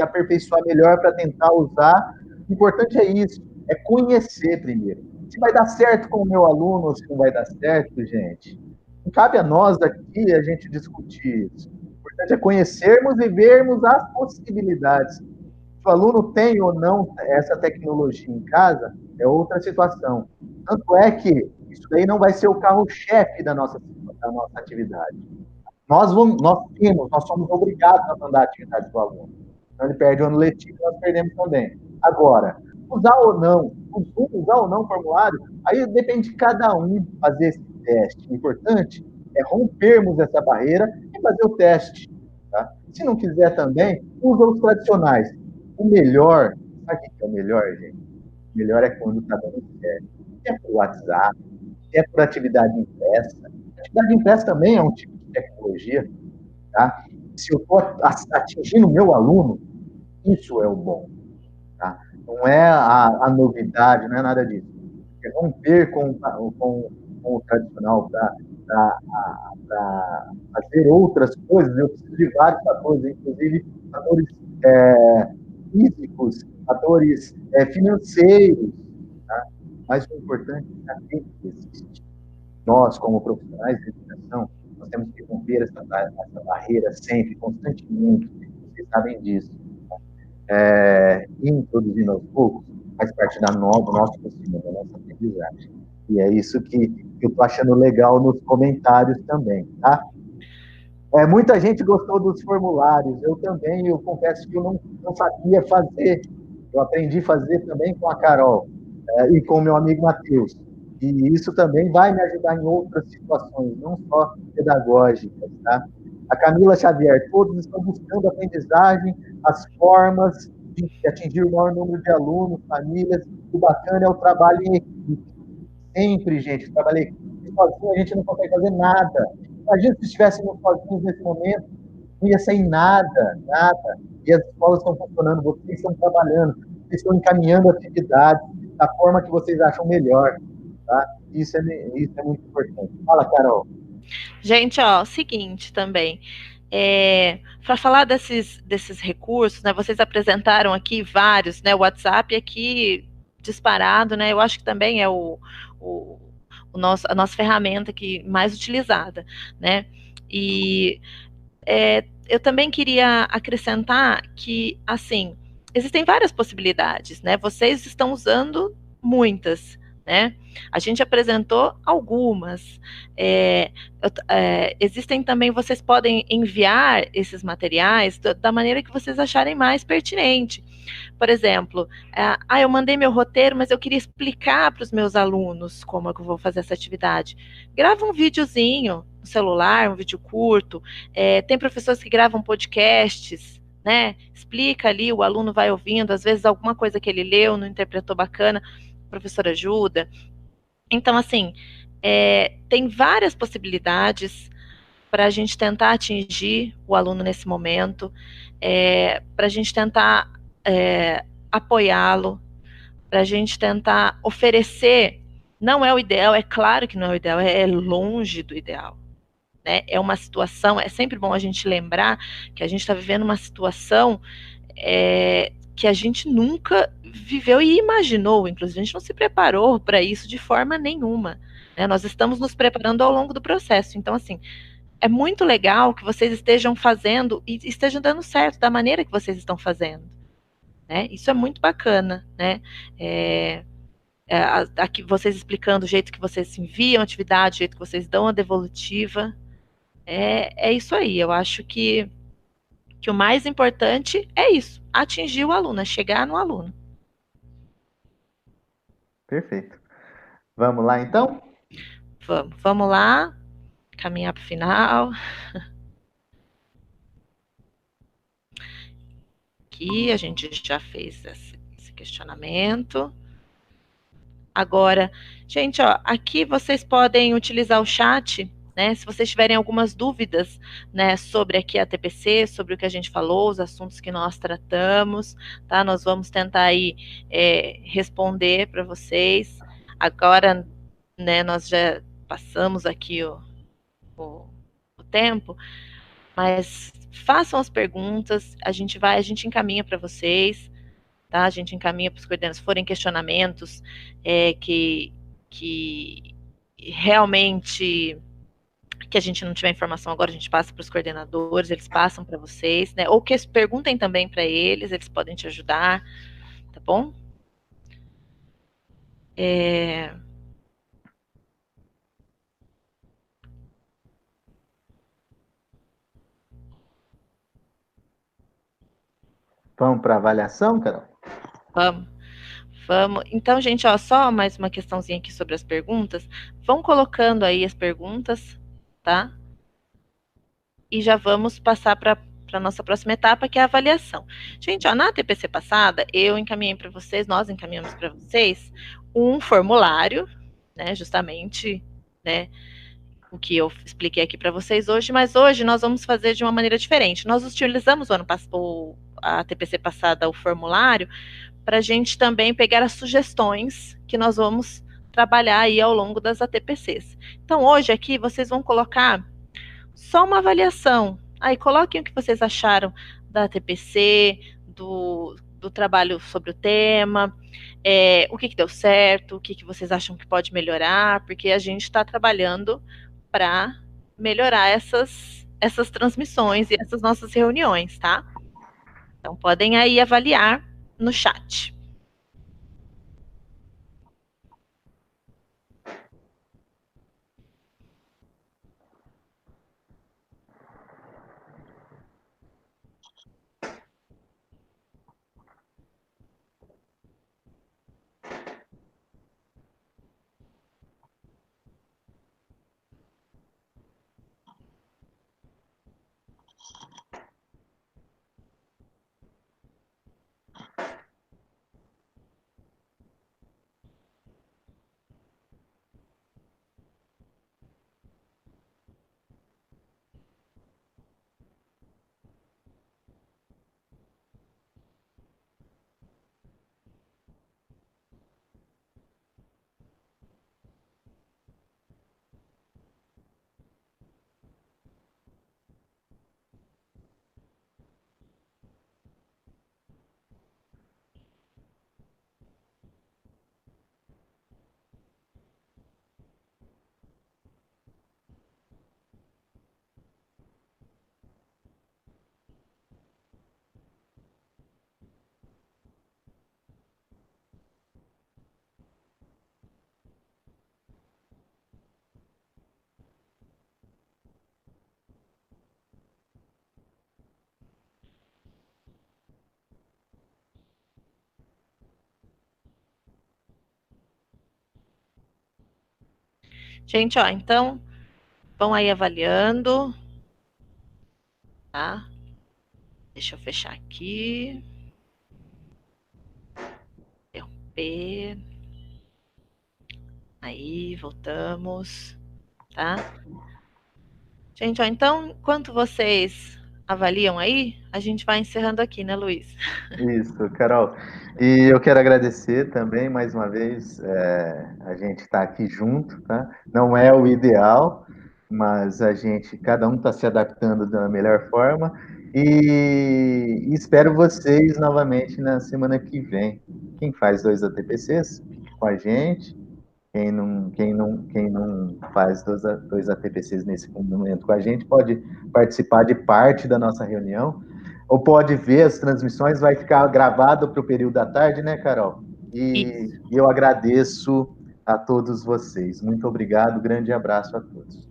A: aperfeiçoar melhor para tentar usar. O importante é isso, é conhecer primeiro. Se vai dar certo com o meu aluno ou se não vai dar certo, gente, não cabe a nós aqui a gente discutir isso. O importante é conhecermos e vermos as possibilidades. Se o aluno tem ou não essa tecnologia em casa, é outra situação. Tanto é que isso daí não vai ser o carro-chefe da nossa atividade. Nós somos obrigados a mandar atividade para o aluno. Então, ele perde o ano letivo, nós perdemos também. Agora, usar ou não o formulário, aí depende de cada um fazer esse teste. O importante é rompermos essa barreira e fazer o teste. Tá? Se não quiser também, usa os tradicionais. O melhor, sabe o que é o melhor, gente? O melhor é quando está dando certo. É por WhatsApp, é por atividade impressa. Atividade impressa também é um tipo de tecnologia. Tá? Se eu estou atingindo o meu aluno, isso é o bom. Tá? Não é a novidade, não é nada disso. É romper com o tradicional para fazer outras coisas. Eu preciso de vários fatores, inclusive fatores físicos, fatores financeiros. Tá? Mas o importante é saber que existe. Nós, como profissionais de educação, nós temos que romper essa barreira sempre, constantemente. Vocês sabem disso. Introduzindo aos poucos, faz parte do nosso crescimento, da nossa aprendizagem. E é isso que eu estou achando legal nos comentários também, tá? Muita gente gostou dos formulários, eu também, eu confesso que eu não sabia fazer, eu aprendi a fazer também com a Carol e com o meu amigo Matheus. E isso também vai me ajudar em outras situações, não só pedagógicas, tá? A Camila Xavier, todos estão buscando aprendizagem, as formas de atingir o maior número de alunos, famílias. O bacana é o trabalho em equipe. Sempre, gente, trabalhei sozinho, a gente não consegue fazer nada. Imagina se estivéssemos sozinhos nesse momento, não ia sair nada. E as escolas estão funcionando, vocês estão trabalhando, vocês estão encaminhando atividades da forma que vocês acham melhor. Tá? Isso é muito importante. Fala, Carol.
B: Gente, ó, o seguinte também, para falar desses recursos, né, vocês apresentaram aqui vários, né, o WhatsApp aqui disparado, né, eu acho que também é a nossa ferramenta que mais utilizada, né, e eu também queria acrescentar que, assim, existem várias possibilidades, né, vocês estão usando muitas, né? A gente apresentou algumas. Existem também, vocês podem enviar esses materiais da maneira que vocês acharem mais pertinente. Por exemplo, eu mandei meu roteiro, mas eu queria explicar para os meus alunos como é que eu vou fazer essa atividade. Grava um videozinho no celular, um vídeo curto. Tem professores que gravam podcasts, né? Explica ali, o aluno vai ouvindo, às vezes alguma coisa que ele leu, não interpretou bacana, a professora ajuda. Então, assim, tem várias possibilidades. para a gente tentar atingir o aluno nesse momento, para a gente tentar apoiá-lo, para a gente tentar oferecer. Não é o ideal, é claro que não é o ideal, é longe do ideal. Né? É uma situação, é sempre bom a gente lembrar que a gente está vivendo uma situação que a gente nunca viveu e imaginou, inclusive a gente não se preparou para isso de forma nenhuma. Né? Nós estamos nos preparando ao longo do processo. Então, assim, é muito legal que vocês estejam fazendo e estejam dando certo da maneira que vocês estão fazendo. Né? Isso é muito bacana, né? Aqui vocês explicando o jeito que vocês enviam a atividade, o jeito que vocês dão a devolutiva. É isso aí. Eu acho que o mais importante é isso, atingir o aluno, é chegar no aluno.
A: Perfeito. Vamos lá, então?
B: Vamos lá, caminhar para o final. Aqui a gente já fez esse questionamento. Agora, gente, ó, aqui vocês podem utilizar o chat, né? Se vocês tiverem algumas dúvidas, né, sobre aqui a TPC, sobre o que a gente falou, os assuntos que nós tratamos, tá? Nós vamos tentar aí responder para vocês. Agora, né, nós já passamos aqui o tempo, mas façam as perguntas, a gente encaminha para vocês. Tá? A gente encaminha para os coordenadores, se forem questionamentos que realmente que a gente não tiver informação agora, a gente passa para os coordenadores, eles passam para vocês, né? Ou que perguntem também para eles podem te ajudar, tá bom?
A: Vamos para avaliação, Carol?
B: Vamos. Então, gente, ó, só mais uma questãozinha aqui sobre as perguntas. Vão colocando aí as perguntas, tá? E já vamos passar para a nossa próxima etapa, que é a avaliação. Gente, ó, na TPC passada, eu encaminhei para vocês, nós encaminhamos para vocês um formulário, né, justamente, né, o que eu expliquei aqui para vocês hoje, mas hoje nós vamos fazer de uma maneira diferente. Nós utilizamos a TPC passada, o formulário, para a gente também pegar as sugestões que nós vamos trabalhar aí ao longo das ATPCs. Então, hoje aqui, vocês vão colocar só uma avaliação. Aí coloquem o que vocês acharam da TPC, do trabalho sobre o tema, o que deu certo, o que vocês acham que pode melhorar, porque a gente está trabalhando para melhorar essas transmissões e essas nossas reuniões, tá? Então podem aí avaliar no chat. Gente, ó, então vão aí avaliando, tá? Deixa eu fechar aqui. Interromper. Aí, voltamos, tá? Gente, ó, então, enquanto vocês avaliam aí, a gente vai encerrando aqui, né, Luiz?
A: Isso, Carol. E eu quero agradecer também, mais uma vez, a gente está aqui junto, tá? Não é o ideal, mas cada um está se adaptando da melhor forma. E espero vocês novamente na semana que vem. Quem faz 2 ATPCs, fique com a gente. Quem não faz dois ATPCs nesse momento com a gente pode participar de parte da nossa reunião, ou pode ver as transmissões, vai ficar gravado para o período da tarde, né, Carol? E
B: Isso.
A: eu agradeço a todos vocês. Muito obrigado, grande abraço a todos.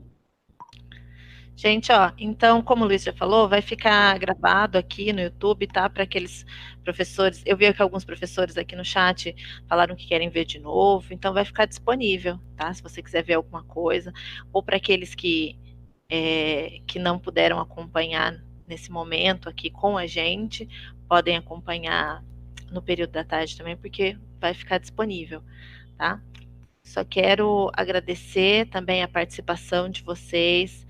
B: Gente, ó, então, como o Luiz já falou, vai ficar gravado aqui no YouTube, tá? Para aqueles professores. Eu vi que alguns professores aqui no chat falaram que querem ver de novo, então vai ficar disponível, tá? Se você quiser ver alguma coisa, ou para aqueles que não puderam acompanhar nesse momento aqui com a gente, podem acompanhar no período da tarde também, porque vai ficar disponível, tá? Só quero agradecer também a participação de vocês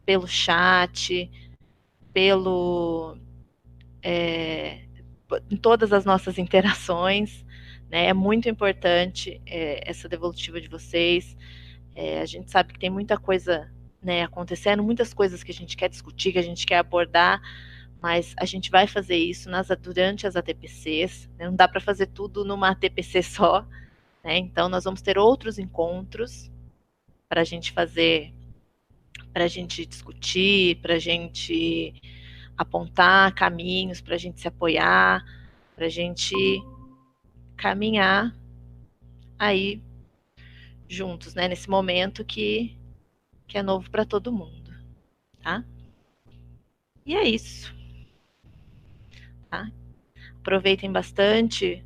B: pelo chat, pelo em todas as nossas interações, né? É muito importante essa devolutiva de vocês. A gente sabe que tem muita coisa, né, acontecendo, muitas coisas que a gente quer discutir, que a gente quer abordar, mas a gente vai fazer isso durante as ATPCs, né? Não dá para fazer tudo numa ATPC só, né? Então nós vamos ter outros encontros para a gente fazer, para a gente discutir, para a gente apontar caminhos, para a gente se apoiar, para a gente caminhar aí juntos, né? Nesse momento que é novo para todo mundo, tá? E é isso, tá? Aproveitem bastante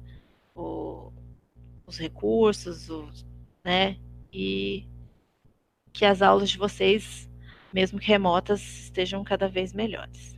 B: os recursos, né? E que as aulas de vocês, mesmo que remotas, estejam cada vez melhores.